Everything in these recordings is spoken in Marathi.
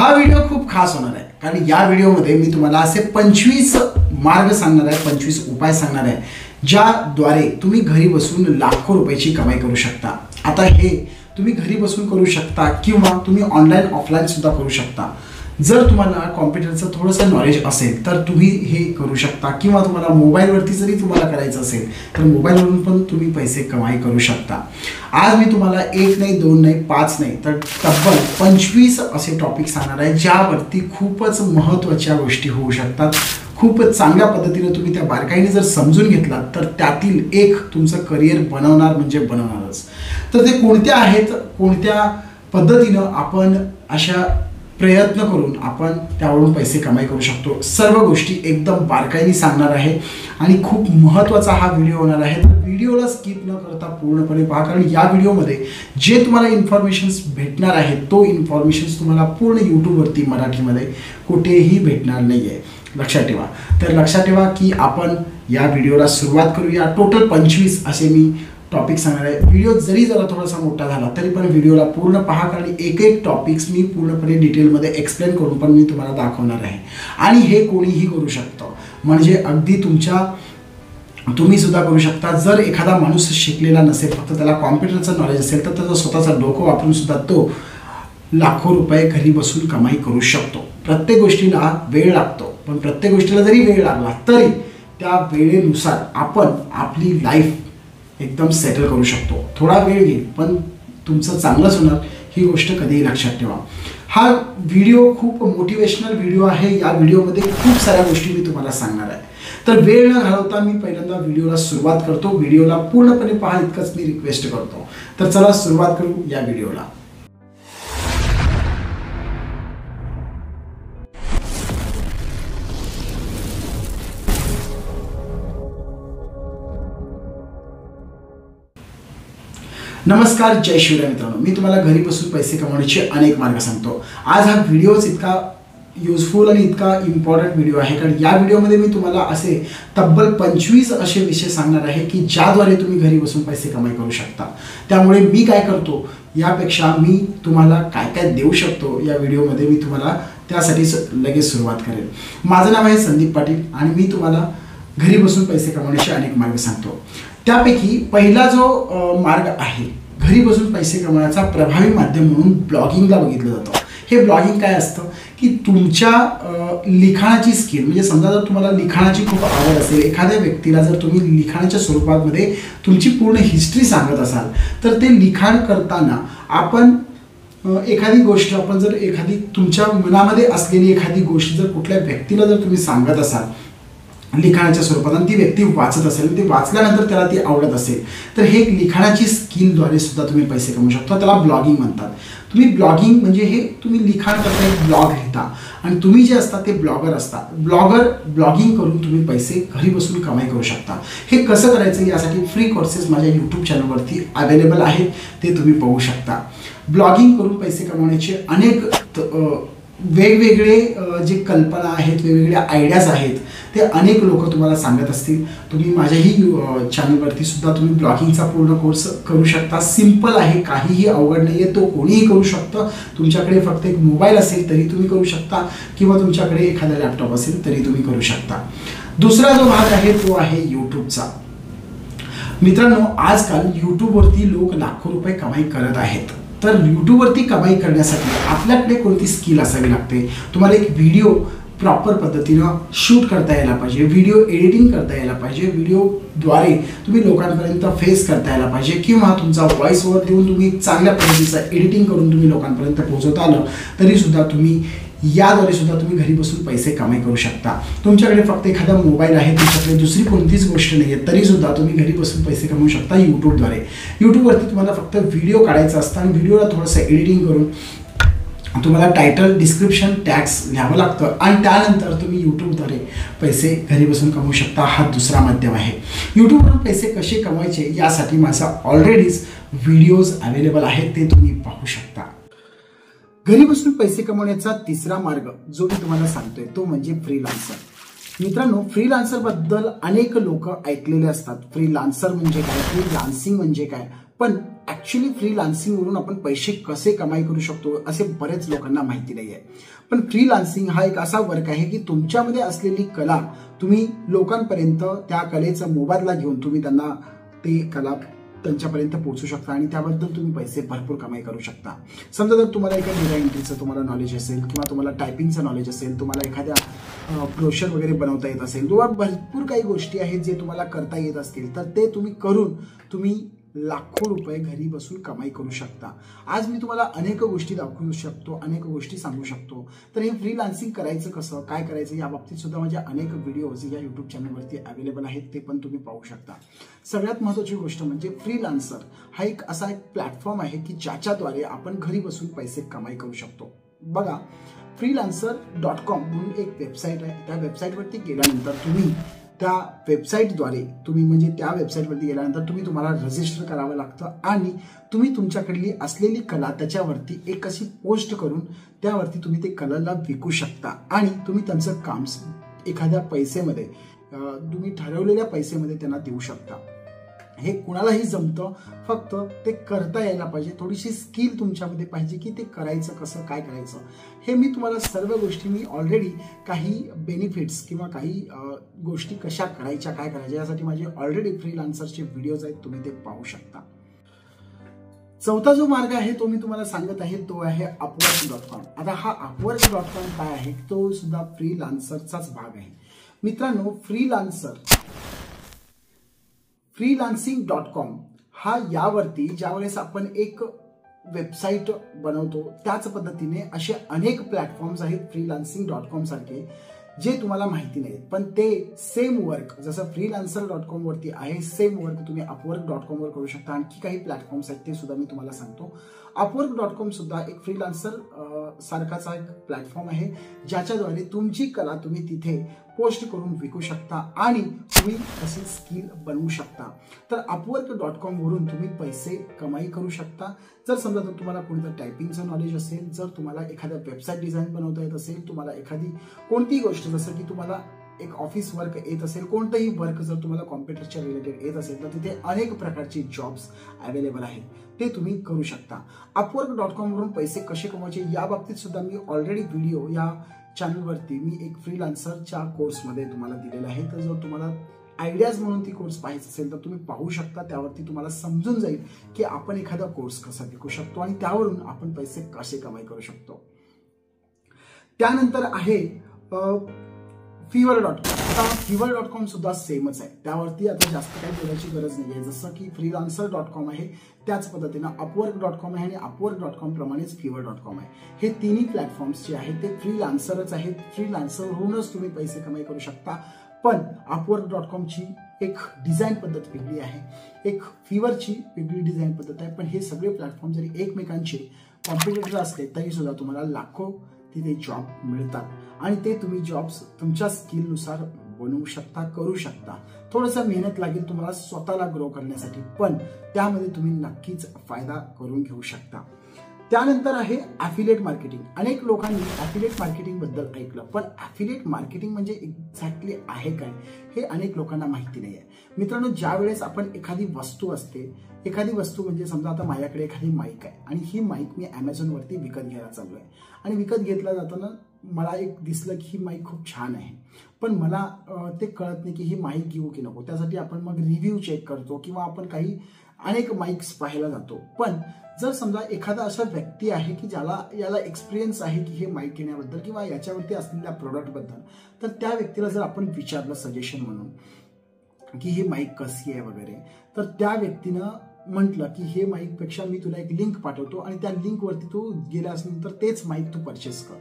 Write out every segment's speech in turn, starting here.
हा व्हिडिओ खूप खास होणार आहे कारण या व्हिडिओमध्ये मी तुम्हाला असे 25 मार्ग सांगणार आहे, 25 उपाय सांगणार आहे ज्याद्वारे तुम्ही घरी बसून लाखो रुपयाची कमाई करू शकता। आता हे तुम्ही घरी बसून करू शकता किंवा तुम्ही ऑनलाइन ऑफलाइन सुद्धा करू शकता। जर तुम्हाला कॉम्प्युटरचं थोडंसं नॉलेज असेल तर तुम्ही हे करू शकता किंवा तुम्हाला मोबाईलवरती जरी तुम्हाला करायचं असेल तर मोबाईलवरून पण तुम्ही पैसे कमाई करू शकता। आज मी तुम्हाला 1 नाही 2 नाही 5 नाही तर तब्बल 25 असे टॉपिक सांगणार आहे ज्यावरती खूपच महत्त्वाच्या गोष्टी होऊ शकतात। खूप चांगल्या पद्धतीने तुम्ही त्या बारकाईने जर समजून घेतलात तर त्यातील एक तुमचं करियर बनवणार म्हणजे बनवणारच। तर ते कोणत्या आहेत, कोणत्या पद्धतीने आपण अशा प्रयत्न करून आपण त्यावरून पैसे कमाई करू शकतो, सर्व गोष्टी एकदम बारकाईने सांगणार आहे आणि खूप महत्त्वाचा हा व्हिडिओ होणार आहे। तर व्हिडिओला स्किप न करता पूर्णपणे पहा कारण या व्हिडिओमध्ये जे तुम्हाला इन्फॉर्मेशन्स भेटणार आहेत तो इन्फॉर्मेशन्स तुम्हाला पूर्ण यूट्यूबवरती मराठीमध्ये कुठेही भेटणार नाही आहे, लक्षात ठेवा। तर लक्षात ठेवा की आपण या व्हिडिओला सुरुवात करूया। टोटल 25 असे मी टॉपिक सांगणार आहे। व्हिडिओ जरी जरा थोडासा मोठा झाला तरी पण व्हिडिओला पूर्ण पहा कारण एक टॉपिक्स मी पूर्णपणे डिटेलमध्ये एक्सप्लेन करून पण मी तुम्हाला दाखवणार आहे आणि हे कोणीही करू शकतो, म्हणजे अगदी तुम्ही सुद्धा करू शकता। जर एखादा माणूस शिकलेला नसेल, फक्त त्याला कॉम्प्युटरचं नॉलेज असेल तर त्याचं स्वतःचं डोकं वापरून सुद्धा तो लाखो रुपये घरी बसून कमाई करू शकतो। प्रत्येक गोष्टीला वेळ लागतो पण प्रत्येक गोष्टीला जरी वेळ लागला तरी त्या वेळेनुसार आपण आपली लाईफ एकदम सेटल करू शकतो। थोडा वेळ घेईल पण तुमचं चांगलंच होणार, ही गोष्ट कधीही लक्षात ठेवा। हा व्हिडिओ खूप मोटिवेशनल व्हिडिओ आहे। या व्हिडिओमध्ये खूप साऱ्या गोष्टी मी तुम्हाला सांगणार आहे। तर वेळ न घालवता मी पहिल्यांदा व्हिडिओला सुरुवात करतो। व्हिडिओला पूर्णपणे पहा इतकंच मी रिक्वेस्ट करतो। तर चला सुरुवात करू या व्हिडिओला। नमस्कार, जय शिवराय मित्रांनो। मी तुम्हाला घरी बसून पैसे कमवण्याचे अनेक मार्ग सांगतो। आज हा व्हिडिओच इतका युजफुल आणि इतका इम्पॉर्टंट व्हिडिओ आहे कारण या व्हिडिओमध्ये मी तुम्हाला असे तब्बल 25 असे विषय सांगणार आहे की ज्याद्वारे तुम्ही घरी बसून पैसे कमाई करू शकता। त्यामुळे मी काय करतो यापेक्षा मी तुम्हाला काय काय देऊ शकतो या व्हिडिओमध्ये मी तुम्हाला त्यासाठी लगेच सुरुवात करेन। माझं नाव आहे संदीप पाटील आणि मी तुम्हाला घरी बसून पैसे कमवण्याचे अनेक मार्ग सांगतो। त्यापैकी पहिला जो मार्ग आहे घरी बसून पैसे कमवण्याचा प्रभावी माध्यम म्हणून ब्लॉगिंगला बघितलं जातं। हे ब्लॉगिंग काय असतं की तुमच्या लिखाणाची स्किल, म्हणजे समजा जर तुम्हाला लिखाणाची खूप आवड असेल, एखाद्या व्यक्तीला जर तुम्ही लिखाणाच्या स्वरूपामध्ये तुमची पूर्ण हिस्ट्री सांगत असाल तर ते लिखाण करताना आपण एखादी गोष्ट आपण जर एखादी तुमच्या मनामध्ये असलेली एखादी गोष्ट जर कुठल्या व्यक्तीला जर तुम्ही सांगत असाल लिखाणाच्या स्वरूपात आणि ती व्यक्ती वाचत असेल, ती वाचल्यानंतर त्याला ती आवडत असेल तर हे लिखाणाची स्किलद्वारे सुद्धा तुम्ही पैसे कमवू शकता। त्याला ब्लॉगिंग म्हणतात। तुम्ही ब्लॉगिंग म्हणजे हे तुम्ही लिखाण करता, एक ब्लॉग लिहिता आणि तुम्ही जे असता ते ब्लॉगर असता। ब्लॉगिंग करून तुम्ही पैसे घरी बसून कमाई करू शकता। हे कसं करायचं यासाठी फ्री कोर्सेस माझ्या यूट्यूब चॅनलवरती अवेलेबल आहेत, ते तुम्ही बघू शकता। ब्लॉगिंग करून पैसे कमवण्याचे अनेक वेगवेगळे जे कल्पना आहेत, वेगवेगळ्या आयडियाज आहेत ते अनेक लोक तुम्हाला सांगत असतील। तुम्ही माझ्याही चॅनलवरती सुद्धा तुम्ही ब्लॉगिंगचा पूर्ण कोर्स करू शकता। सिंपल आहे, काहीही अवघड नाही आहे, तो कोणीही करू शकतं। तुमच्याकडे फक्त एक मोबाईल असेल तरी तुम्ही करू शकता किंवा तुमच्याकडे एखादा लॅपटॉप असेल तरी तुम्ही करू शकता। दुसरा जो भाग आहे तो आहे यूट्यूबचा। मित्रांनो, आजकाल यूट्यूबवरती लोक लाखो रुपये कमाई करत आहेत। तर यूट्यूबवरती कमाई करण्यासाठी आपल्याकडे कोणती स्किल असावी लागते? तुम्हाला एक व्हिडिओ प्रॉपर पद्धतीनं शूट करता यायला पाहिजे, व्हिडिओ एडिटिंग करता यायला पाहिजे, व्हिडिओद्वारे तुम्ही लोकांपर्यंत फेस करता यायला पाहिजे किंवा तुमचा व्हॉइस ओव्हर देऊन तुम्ही चांगल्या पद्धतीचं एडिटिंग करून तुम्ही लोकांपर्यंत पोहोचवता आलं तरीसुद्धा तुम्ही याद्वारे सुद्धा तुम्ही घरी बसून पैसे कमाई करू शकता। तुमच्याकडे फक्त एखादा मोबाईल आहे, तुमच्याकडे दुसरी कोणतीच गोष्ट नाही आहे तरीसुद्धा तुम्ही घरी बसून पैसे कमवू शकता यूट्यूबद्वारे। यूट्यूबवरती तुम्हाला फक्त व्हिडिओ काढायचा असतं आणि व्हिडिओला थोडंसं एडिटिंग करून तुम्हाला टायटल, डिस्क्रिप्शन, टॅग्स लिहावं लागतं आणि त्यानंतर तुम्ही यूट्यूबद्वारे पैसे घरी बसून कमवू शकता। हा दुसरा माध्यम आहे। यूट्यूबवरून पैसे कसे कमवायचे यासाठी माझा ऑलरेडीच व्हिडिओज अवेलेबल आहेत, ते तुम्ही पाहू शकता। घरी बसून पैसे कमवण्याचा तिसरा मार्ग जो मी तुम्हाला सांगतोय तो म्हणजे फ्रीलान्सर। मित्रांनो, फ्रीलान्सर बद्दल अनेक लोक ऐकलेले असतात। फ्रीलान्सर म्हणजे काय, फ्रीलान्सिंग म्हणजे काय, पण ऍक्च्युली फ्रीलान्सिंग वरून आपण पैसे कसे कमाई करू शकतो असे बरेच लोकांना माहिती नाहीये. पण फ्रीलान्सिंग हा एक असा वर्क आहे की तुमच्यामध्ये असलेली कला तुम्ही लोकांपर्यंत त्या कलेचा मोबदला घेऊन तुम्ही त्यांना ते कला त्यांच्यापर्यंत पोहोचू शकता आणि त्याबद्दल तुम्ही पैसे भरपूर कमाई करू शकता. समजा जर तुम्हाला एका डेटा एंट्रीचं तुम्हाला नॉलेज असेल किंवा तुम्हाला टायपिंगचं नॉलेज असेल, तुम्हाला एखाद्या ब्रोशर वगैरे बनवता येत असेल, किंवा भरपूर काही गोष्टी आहेत जे तुम्हाला करता येत असतील, तर ते तुम्ही करून तुम्ही लाखो रुपये घरी बसून कमाई करू शकता. आज मी तुम्हाला अनेक गोष्टी दाखवू शकतो, अनेक गोष्टी सांगू शकतो. तर हे फ्रीलान्सिंग करायचं कसं, काय करायचं या बाबतीत सुद्धा माझे अनेक व्हिडिओज या युट्यूब चॅनलवरती अवेलेबल आहेत, ते पण तुम्ही पाहू शकता. सगळ्यात महत्त्वाची गोष्ट म्हणजे फ्रीलान्सर हा एक असा एक प्लॅटफॉर्म आहे की ज्याच्याद्वारे आपण घरी बसून पैसे कमाई करू शकतो. बघा, freelancer.com म्हणून एक वेबसाईट आहे. त्या वेबसाईटवरती गेल्यानंतर तुम्ही त्या वेबसाईटद्वारे म्हणजे त्या वेबसाईटवरती गेल्यानंतर तुम्हाला रजिस्टर करावं लागतं आणि तुम्ही तुमच्याकडली असलेली कला त्याच्यावरती एक अशी पोस्ट करून त्यावरती तुम्ही ते कलेला विकू शकता आणि तुम्ही त्यांचं काम एखाद्या पैसेमध्ये तुम्ही ठरवलेल्या पैसेमध्ये त्यांना देऊ शकता. हे कुणालाही जमतं, फक्त ते करता यायला पाहिजे. थोडीशी स्किल तुमच्यामध्ये पाहिजे की ते करायचं कसं, काय करायचं. हे मी तुम्हाला सर्व गोष्टी मी ऑलरेडी काही बेनिफिट्स किंवा काही गोष्टी कशा करायच्या, काय करायच्या यासाठी माझे ऑलरेडी फ्रीलान्सरचे व्हिडिओज आहेत, तुम्ही ते पाहू शकता. चौथा जो मार्ग आहे तो मी तुम्हाला सांगत आहे, तो आहे upwork.com. आता हा upwork.com काय आहे, तो सुद्धा फ्रीलान्सरचाच भाग आहे. मित्रांनो, freelancing.com हा यावरती ज्यावेळेस आपण एक वेबसाईट बनवतो त्याच पद्धतीने असे अनेक प्लॅटफॉर्म्स आहेत freelancing.com सारखे जे तुम्हाला माहिती नाहीत, पण ते सेम वर्क जसं freelancer.com वरती आहे सेम वर्क तुम्ही upwork.com वर करू शकता. आणखी काही प्लॅटफॉर्म्स आहेत ते सुद्धा मी तुम्हाला सांगतो. upwork.com सुद्धा एक फ्रीलान्सर सारखाचा एक प्लॅटफॉर्म आहे ज्याच्याद्वारे तुमची कला तुम्ही तिथे पोस्ट करून विकू शकता आणि तुम्ही तसे स्किल बनवू शकता. तर upwork.com वरून तुम्ही पैसे कमाई करू शकता. जर समजा तुम्हाला कोणतं टायपिंगचं नॉलेज असेल, जर तुम्हाला एखाद्या वेबसाईट डिझाईन बनवता येत असेल, तुम्हाला एखादी कोणतीही गोष्ट जसं की तुम्हाला एक ऑफिस वर्क येत असेल, कोणतंही वर्क जर तुम्हाला कॉम्प्युटरच्या रिलेटेड येत असेल तर तिथे अनेक प्रकारचे जॉब्स अवेलेबल आहेत, ते तुम्ही करू शकता. upwork.com वरून पैसे कसे कमवायचे या बाबतीत सुद्धा मी ऑलरेडी व्हिडिओ या चॅनलवरती मी एक फ्रीलान्सरच्या कोर्समध्ये तुम्हाला दिलेला आहे. तर जर तुम्हाला आयडियाज म्हणून ती कोर्स पाहायचं असेल तर तुम्ही पाहू शकता. त्यावरती तुम्हाला समजून जाईल की आपण एखादा कोर्स कसा विकू शकतो आणि त्यावरून आपण पैसे कसे कमाई करू शकतो. त्यानंतर आहे fiverr.com. आता fiverr.com सुद्धा सेमच आहे, त्यावरती आता जास्त काही बोलायची गरज नाही आहे. जसं की freelancer.com आहे त्याच पद्धतीनं upwork.com आहे आणि upwork.com प्रमाणेच fiverr.com आहे. हे तिन्ही प्लॅटफॉर्म्स जे आहेत ते फ्रीलान्सरच आहेत. फ्रीलान्सरवरूनच तुम्ही पैसे कमाई करू शकता. पण upwork.com ची एक डिझाईन पद्धत वेगळी आहे, एक फिवरची वेगळी डिझाईन पद्धत आहे. पण हे सगळे प्लॅटफॉर्म जरी एकमेकांचे कॉम्पिटिटर असले तरी सुद्धा तुम्हाला लाखो तिथे जॉब मिळतात आणि ते तुम्ही जॉब्स तुमच्या स्किलनुसार बनवू शकता, करू शकता. थोडंसं मेहनत लागेल तुम्हाला स्वतःला ग्रो करण्यासाठी, पण त्यामध्ये तुम्ही नक्कीच फायदा करून घेऊ शकता. त्यानंतर आहे ॲफिलिएट मार्केटिंग. अनेक लोकांनी ॲफिलिएट मार्केटिंग बद्दल ऐकलं, पण ॲफिलिएट मार्केटिंग म्हणजे एक्झॅक्टली आहे काय हे अनेक लोकांना माहिती नाही आहे. मित्रांनो, ज्या वेळेस आपण एखादी वस्तू असते, एखादी वस्तू म्हणजे समजा आता माझ्याकडे एखादी माईक आहे आणि ही माईक मी ॲमेझॉनवरती विकत घ्यायला चालू आहे आणि विकत घेतला जाताना मला एक दिसलं की ही माईक खूप छान आहे, पण मला ते कळत नाही की ही माईक घेऊ की नको. त्यासाठी आपण मग रिव्ह्यू चेक करतो किंवा आपण काही अनेक माईक्स पाहायला जातो. पण जर समजा एखादा असा व्यक्ती आहे की याला एक्सपिरियन्स आहे की हे माईक घेण्याबद्दल किंवा याच्यावरती असलेल्या प्रोडक्टबद्दल, तर त्या व्यक्तीला जर आपण विचारलं सजेशन म्हणून की ही माईक कशी आहे वगैरे, तर त्या व्यक्तीनं म्हटलं की हे माईकपेक्षा मी तुला एक लिंक पाठवतो आणि त्या लिंकवरती तू गेल्यानंतर तेच माईक तू परचेस कर,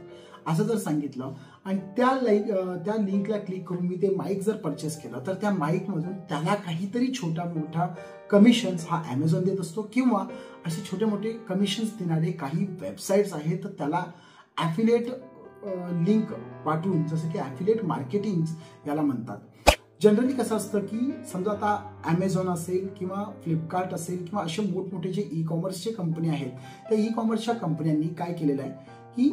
असं जर सांगितलं आणि त्या लिंकला क्लिक करून मी ते माईक जर परचेस केलं तर त्या माईकमधून त्याला काहीतरी छोटा मोठा कमिशन्स हा ॲमेझॉन देत असतो किंवा असे छोटे मोठे कमिशन्स देणारे काही वेबसाईट्स आहेत तर त्याला ॲफिलिएट लिंक पाठवून, जसं की ॲफिलिएट मार्केटिंग याला म्हणतात. जनरली कसं असतं की समजा आता ॲमेझॉन असेल किंवा फ्लिपकार्ट असेल किंवा असे मोठमोठे जे ई कॉमर्सचे कंपनी आहेत त्या ई कॉमर्सच्या कंपन्यांनी काय केलेलं आहे की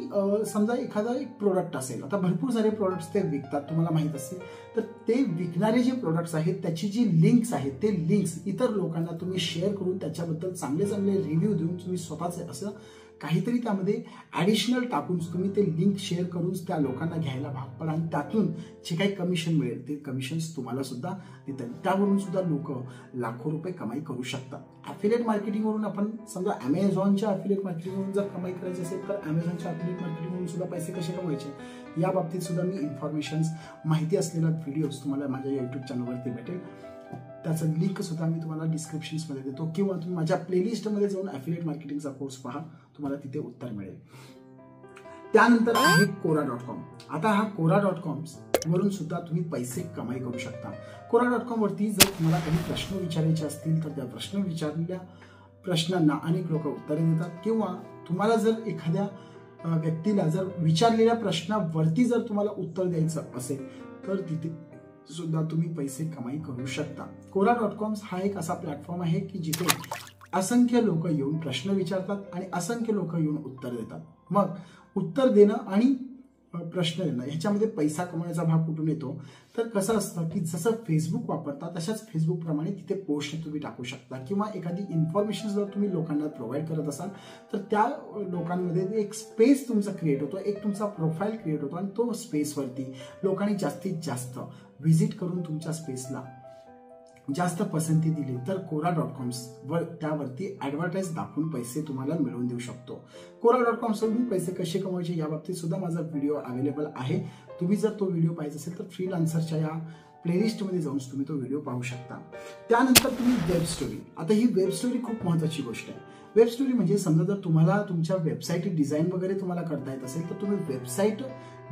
समजा एखादा एक प्रोडक्ट असेल, आता भरपूर सारे प्रोडक्ट्स ते विकतात, तुम्हाला माहित असेल, तर ते विकणारे जे प्रोडक्ट्स आहेत त्याची जी लिंक्स आहेत ते लिंक्स इतर लोकांना तुम्ही शेअर करून त्याच्याबद्दल चांगले चांगले रिव्ह्यू देऊन तुम्ही स्वतःच असं काहीतरी त्यामध्ये ॲडिशनल टाकून तुम्ही ते लिंक शेअर करून त्या लोकांना घ्यायला भाग पडा आणि त्यातून जे काही कमिशन मिळेल ते कमिशन्स तुम्हाला सुद्धा देतात. त्यावरून सुद्धा लोक लाखो रुपये कमाई करू शकतात. ॲफिलिएट मार्केटिंगवरून आपण समजा ॲमेझॉनच्या ॲफिलिएट मार्केटिंगवरून जर कमाई करायची असेल तर ॲमेझॉनच्या ॲफिलिएट मार्केटिंगवरून सुद्धा पैसे कसे कमवायचे या बाबतीत सुद्धा मी इन्फॉर्मेशन्स माहिती असलेला व्हिडिओज तुम्हाला माझ्या यूट्यूब चॅनलवरती भेटेल. त्याचं लिंक सुद्धा मी तुम्हाला डिस्क्रिप्शन्समध्ये देतो किंवा तुम्ही माझ्या प्लेलिस्टमध्ये जाऊन ॲफिलिएट मार्केटिंगचा कोर्स पहा, तुम्हाला तिथे उत्तर मिळेल. त्यानंतर आहे Quora.com. आता हा Quora.com वरून सुद्धा तुम्ही पैसे कमाई करू शकता. Quora.com वरती जर तुम्हाला काही प्रश्न विचारायचे असतील तर त्या विचारलेल्या प्रश्नांना अनेक लोक उत्तरे देतात किंवा तुम्हाला जर एखाद्या व्यक्तीला जर विचारलेल्या प्रश्नावरती जर तुम्हाला उत्तर द्यायचं असेल तर तिथे सुद्धा तुम्ही पैसे कमाई करू शकता. Quora.com हा एक असा प्लॅटफॉर्म आहे की जिथे असंख्य लोक येऊन प्रश्न विचारतात आणि असंख्य लोक येऊन उत्तर देतात. मग उत्तर देणं आणि प्रश्न देणं ह्याच्यामध्ये पैसा कमवण्याचा भाग कुठून येतो तर कसं असतं की जसं फेसबुक वापरता तशाच फेसबुकप्रमाणे तिथे पोस्ट तुम्ही टाकू शकता किंवा एखादी इन्फॉर्मेशन जर तुम्ही लोकांना प्रोव्हाइड करत असाल तर त्या लोकांमध्ये एक स्पेस तुमचा क्रिएट होतो, एक तुमचा प्रोफाईल क्रिएट होतो आणि तो स्पेसवरती लोकांनी जास्तीत जास्त व्हिजिट करून तुमच्या स्पेसला जास्त पसंती दिली तर Quora.com वर त्यावरती ॲडव्हर्टाईज दाखवून पैसे तुम्हाला मिळवून देऊ शकतो. Quora.com सोडून पैसे कसे कमवायचे या बाबतीत सुद्धा माझा व्हिडिओ अवेलेबल आहे. तुम्ही जर तो व्हिडिओ पाहायचा असेल तर फ्रीलान्सरच्या या प्लेलिस्टमध्ये जाऊन तुम्ही तो व्हिडिओ पाहू शकता. त्यानंतर तुम्ही वेब स्टोरी. आता ही वेब स्टोरी खूप महत्त्वाची गोष्ट आहे. वेब स्टोरी म्हणजे समजा जर तुम्हाला तुमच्या वेबसाईट डिझाईन वगैरे तुम्हाला करता येत असेल तर तुम्ही वेबसाईट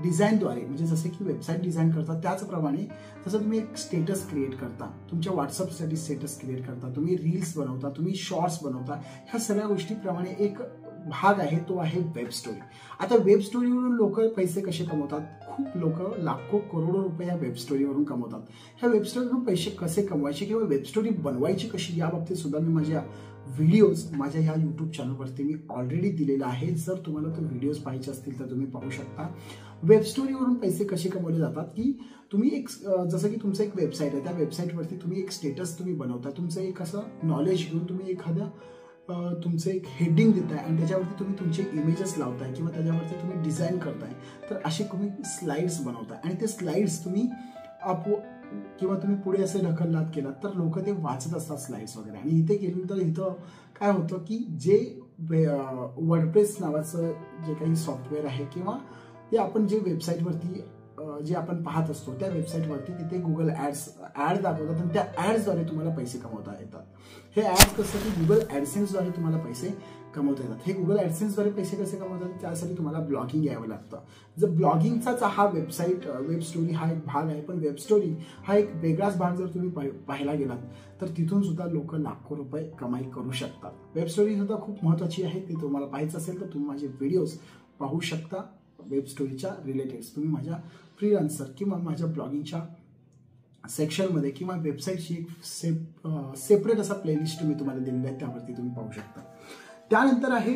डिझाईनद्वारे म्हणजे जसे की वेबसाईट डिझाईन करता त्याचप्रमाणे जसं तुम्ही एक स्टेटस क्रिएट करता, तुमच्या व्हॉट्सअपसाठी स्टेटस क्रिएट करता, तुम्ही रील्स बनवता, तुम्ही शॉर्ट्स बनवता, ह्या सगळ्या गोष्टीप्रमाणे एक भाग आहे तो आहे वेब स्टोरी. आता वेब स्टोरीवरून लोक पैसे कसे कमवतात? खूप लोक लाखो करोडो रुपये या वेब स्टोरीवरून कमवतात. ह्या वेब स्टोरीवरून पैसे कसे कमवायचे किंवा वेब स्टोरी बनवायची कशी या बाबतीत सुद्धा मी माझ्या व्हिडिओज माझ्या ह्या यूट्यूब चॅनलवरती मी ऑलरेडी दिलेला आहे. जर तुम्हाला तो व्हिडिओज पाहायचे असतील तर तुम्ही पाहू शकता. वेब स्टोरीवरून पैसे कसे कमवले जातात की तुम्ही एक जसं की तुमचं एक वेबसाईट आहे, त्या वेबसाईटवरती तुम्ही एक स्टेटस तुम्ही बनवता, तुमचं एक असं नॉलेज घेऊन तुम्ही एखाद्या तुमचं एक हेडिंग देताय आणि त्याच्यावरती तुम्ही तुमचे इमेजेस लावताय किंवा त्याच्यावरती तुम्ही डिझाईन करताय. तर असे तुम्ही स्लाइड्स बनवताय आणि ते स्लाइड्स तुम्ही किंवा तुम्ही पुढे असे ढकललात केलात तर लोक ते वाचत असतात स्लाइड्स वगैरे. आणि इथे केलं तर इथं काय होतं की जे वर्डप्रेस नावाचं जे काही सॉफ्टवेअर आहे किंवा ते आपण जे वेबसाईटवरती जे आपण पाहत असतो त्या वेबसाईटवरती तिथे गुगल ॲड दाखवतात आणि त्या ॲड्सद्वारे तुम्हाला पैसे कमवता येतात. हे ॲड्स कसं की गुगल ॲडसेन्सद्वारे तुम्हाला पैसे कमवता येतात. हे गुगल ॲडसेन्सद्वारे पैसे कसे कमवतात त्यासाठी तुम्हाला ब्लॉगिंग यावं लागतं. जर ब्लॉगिंगचाच हा वेब स्टोरी हा एक भाग आहे, पण वेब स्टोरी हा एक वेगळाच भाग जर तुम्ही पाहायला गेलात तर तिथून सुद्धा लोक लाखो रुपये कमाई करू शकतात. वेब स्टोरी सुद्धा खूप महत्त्वाची आहे. ते तुम्हाला पाहायचं असेल तर तुम्ही माझे व्हिडिओज पाहू शकता. वेब स्टोरीच्या रिलेटेड तुम्ही माझ्या फ्रीलान्सर किंवा माझ्या ब्लॉगिंगच्या सेक्शनमध्ये किंवा वेबसाईटची एक सेपरेट असा प्लेलिस्ट मी तुम्हाला दिलेला आहे, त्यावरती तुम्ही पाहू शकता. त्यानंतर आहे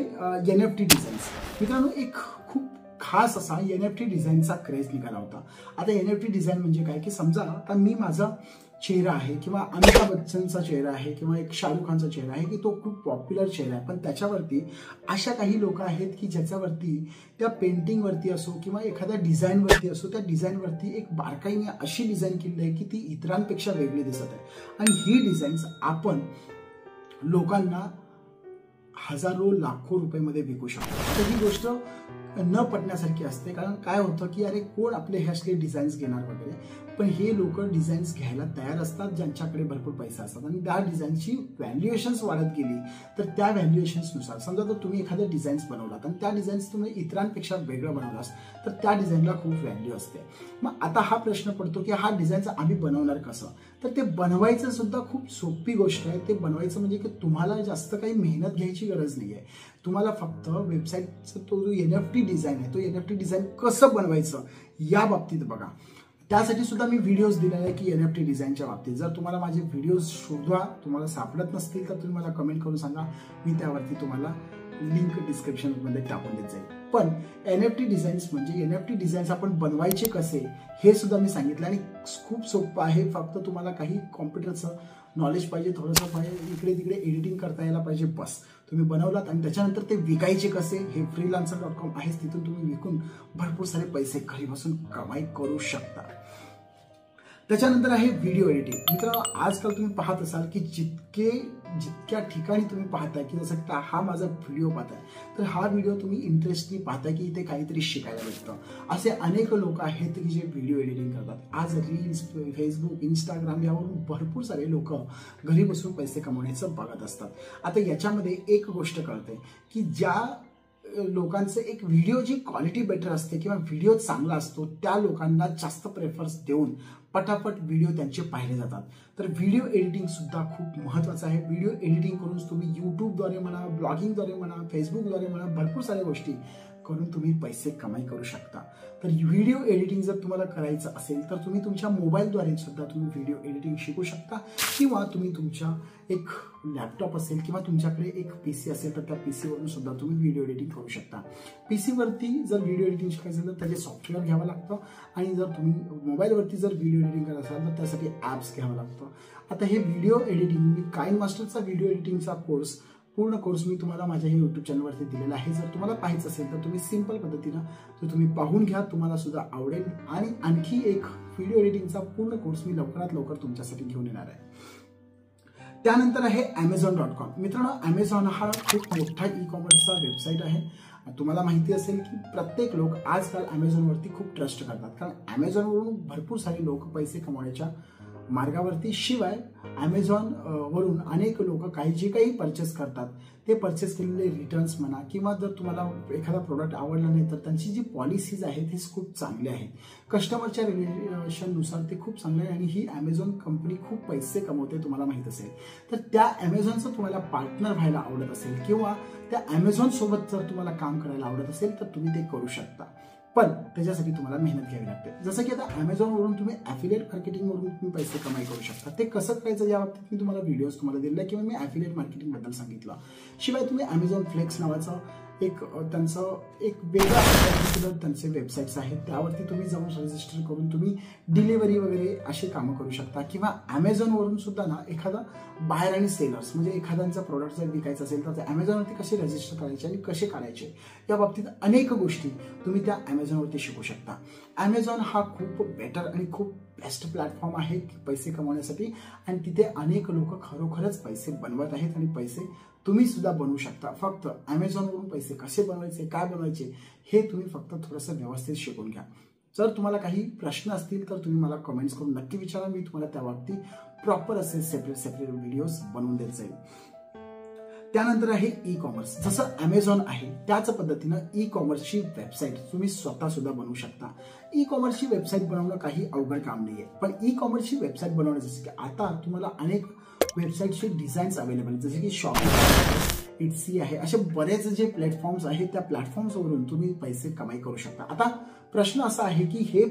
NFT डिझाईन्स. मित्रांनो, एक खूप खास असा NFT डिझाईनचा क्रेज निघाला होता. आता NFT डिझाईन म्हणजे काय की समजा आता मी माझा चेहरा आहे किंवा अमिताभ बच्चनचा चेहरा आहे किंवा एक शाहरुख खानचा चेहरा आहे की तो खूप पॉप्युलर चेहरा आहे, पण त्याच्यावरती अशा काही लोक आहेत की ज्याच्यावरती त्या पेंटिंगवरती असो किंवा एखाद्या डिझाईनवरती असो त्या डिझाईनवरती एक बारकाईने अशी डिझाईन केली आहे की ती इतरांपेक्षा वेगळी दिसत आहे. आणि ही डिझाईन्स आपण लोकांना हजारो लाखो रुपयामध्ये विकू शकतो. तर ही गोष्ट न पटण्यासारखी असते. कारण काय होतं की अरे कोण आपले हे असले डिझाईन्स घेणार वगैरे, पण हे लोक डिझाईन्स घ्यायला तयार असतात ज्यांच्याकडे भरपूर पैसा असतात. आणि त्या डिझाईनची व्हॅल्युएशन्स वाढत गेली तर त्या व्हॅल्युएशन्सनुसार समजा जर तुम्ही एखाद्या डिझाईन्स बनवलात आणि त्या डिझाईन्स तुम्ही इतरांपेक्षा वेगळं बनवलास तर त्या डिझाईनला खूप व्हॅल्यू असते. मग आता हा प्रश्न पडतो की हा डिझाईनचं आम्ही बनवणार कसं? तर ते बनवायचं सुद्धा खूप सोपी गोष्ट आहे. ते बनवायचं म्हणजे की तुम्हाला जास्त काही मेहनत घ्यायची गरज नाही आहे. तुम्हाला फक्त वेबसाईटचा तो जो NFT डिझाईन आहे तो NFT डिझाईन कसं बनवायचं या बाबतीत बघा. त्यासाठी सुद्धा मी व्हिडिओज दिलेले आहे की NFT डिझाईनच्या बाबतीत. जर तुम्हाला माझे व्हिडिओज शोधवा तुम्हाला सापडत नसतील तर तुम्ही मला कमेंट करून सांगा, मी त्यावरती तुम्हाला लिंक डिस्क्रिप्शनमध्ये टाकून देत जाईल. पण NFT डिझाईन्स म्हणजे NFT डिझाईन्स आपण बनवायचे कसे हे सुद्धा मी सांगितलं आणि खूप सोपं आहे. फक्त तुम्हाला काही कॉम्प्युटरचं नॉलेज पाहिजे, थोडंसं पाहिजे, इकडे तिकडे एडिटिंग करता यायला पाहिजे, बस. तुम्ही बनवलात आणि त्याच्यानंतर ते विकायचे कसे हे freelancer.com आहेच, तिथून तुम्ही विकून भरपूर सारे पैसे घरी बसून कमाई करू शकता. त्याच्यानंतर आहे व्हिडिओ एडिटिंग. मित्रांनो, आजकाल तुम्ही पाहत असाल की जितक्या ठिकाणी तुम्ही पाहताय की जसं की हा माझा व्हिडिओ पाहताय तर हा व्हिडिओ तुम्ही इंटरेस्टली पाहताय की इथे काहीतरी शिकायला भेटतं. असे अनेक लोक आहेत की जे व्हिडिओ एडिटिंग करतात. आज रील्स, फेसबुक, इंस्टाग्राम यावरून भरपूर सारे लोक घरी बसून पैसे कमवण्याचं बघत असतात. आता याच्यामध्ये एक गोष्ट कळते की ज्या लोकांचं एक व्हिडिओची क्वालिटी बेटर असते किंवा व्हिडिओ चांगला असतो त्या लोकांना जास्त प्रेफरन्स देऊन पटापट व्हिडिओ त्यांचे पाहिले जातात. तर व्हिडिओ एडिटिंग सुद्धा खूप महत्त्वाचं आहे. व्हिडिओ एडिटिंग करून तुम्ही यूट्यूबद्वारे म्हणा, ब्लॉगिंगद्वारे म्हणा, फेसबुकद्वारे म्हणा, भरपूर साऱ्या गोष्टी करून तुम्ही पैसे कमाई करू शकता. तर व्हिडिओ एडिटिंग जर तुम्हाला करायचं असेल तर तुम्ही तुमच्या मोबाईलद्वारे सुद्धा तुम्ही व्हिडिओ एडिटिंग शिकू शकता किंवा तुम्ही तुमच्या एक लॅपटॉप असेल किंवा तुमच्याकडे एक PC असेल तर त्या PC वरून सुद्धा तुम्ही व्हिडिओ एडिटिंग करू शकता. PC वरती जर व्हिडिओ एडिटिंग शिकायचं असेल तर त्याचे सॉफ्टवेअर घ्यावं लागतं आणि जर तुम्ही मोबाईलवरती जर व्हिडिओ एडिटिंग करत असाल तर त्यासाठी ॲप्स घ्यावं लागतं. आता हे व्हिडिओ एडिटिंग मी काइनमास्टरचा व्हिडिओ एडिटिंगचा पूर्ण कोर्स मी तुम्हाला माझ्या हे यूट्यूब चॅनलवरती दिलेला आहे. जर तुम्हाला पाहायचं असेल तर तुम्ही सिंपल पद्धतीनं तो तुम्ही पाहून घ्या, तुम्हाला सुद्धा आवडेल. आणि आणखी एक व्हिडिओ एडिटिंगचा पूर्ण कोर्स मी लवकरात लवकर तुमच्यासाठी घेऊन येणार आहे. त्यानंतर आहे Amazon.com. मित्रांनो, Amazon हा खूप मोठा ई-कॉमर्सचा वेबसाईट आहे. तुम्हाला माहिती असेल की प्रत्येक लोक आजकाल Amazonवरती खूप ट्रस्ट करतात, कारण Amazonवरून भरपूर सारे लोक पैसे कमवण्याच्या मार्गावरती. शिवाय Amazon वरून अनेक लोक जे काही परचेस करतात ते परचेस केलेले रिटर्न्स म्हणा किंवा जर तुम्हाला एखादा प्रोडक्ट आवडला नाही तर त्यांची जी पॉलिसीज आहेत हे खूप चांगले आहेत. कस्टमरच्या रिलेशननुसार ते खूप चांगले आहे आणि ही Amazon कंपनी खूप पैसे कमवते तुम्हाला माहित असेल. तर त्या Amazonचं तुम्हाला पार्टनर व्हायला आवडत असेल किंवा त्या Amazon सोबत जर तुम्हाला काम करायला आवडत असेल तर तुम्ही ते करू शकता. पण त्याच्यासाठी तुम्हाला मेहनत घ्यावी लागते. जसं की आता Amazonवरून तुम्ही ॲफिलिएट मार्केटिंगवरून तुम्ही पैसे कमाई करू शकता. ते कसं करायचं या बाबतीत मी तुम्हाला व्हिडिओज तुम्हाला दिले किंवा मी ॲफिलिएट मार्केटिंगबद्दल सांगितलं. शिवाय तुम्ही Amazon फ्लेक्स नावाचं त्यांचं एक वेगळं त्यांचे वेबसाईट्स आहेत त्यावरती तुम्ही जाऊन रजिस्टर करून तुम्ही डिलिव्हरी वगैरे असे कामं करू शकता. किंवा Amazonवरून सुद्धा ना एखादा बायर आणि सेलर्स म्हणजे एखाद्यांचा प्रोडक्ट जर विकायचं असेल तर Amazonवरती कसे रजिस्टर करायचे आणि कसे काढायचे या बाबतीत अनेक गोष्टी तुम्ही त्या Amazonवरती शिकू शकता. Amazon हा खूप बेटर आणि खूप बेस्ट प्लॅटफॉर्म आहे पैसे कमवण्यासाठी आणि तिथे अनेक लोक खरोखरच पैसे बनवत आहेत आणि पैसे तुम्ही सुद्धा बनवू शकता. फक्त Amazonवरून पैसे कसे बनवायचे, काय बनवायचे हे तुम्ही फक्त थोडंसं व्यवस्थित शिकून घ्या. जर तुम्हाला काही प्रश्न असतील तर तुम्ही मला कमेंट्स करून नक्की विचारा. मी तुम्हाला त्या बाबतीत प्रॉपर असे सेपरेट व्हिडिओज बनवून देत जाईल. त्यानंतर आहे ई-कॉमर्स. जसं Amazon आहे त्याच पद्धतीनं ई-कॉमर्सची वेबसाईट तुम्ही स्वतः सुद्धा बनवू शकता. ई-कॉमर्सची वेबसाईट बनवणं काही अवघड काम नाहीये, पण ई-कॉमर्सची वेबसाईट बनवणं जसं की आता तुम्हाला अनेक वेबसाईटचे डिझाईन्स अवेलेबल जसे की शॉपिंग, Etsy आहे, असे बरेच जे प्लॅटफॉर्म्स आहेत त्या प्लॅटफॉर्म्सवरून तुम्ही पैसे कमाई करू शकता. आता प्रश्न असा आहे की हे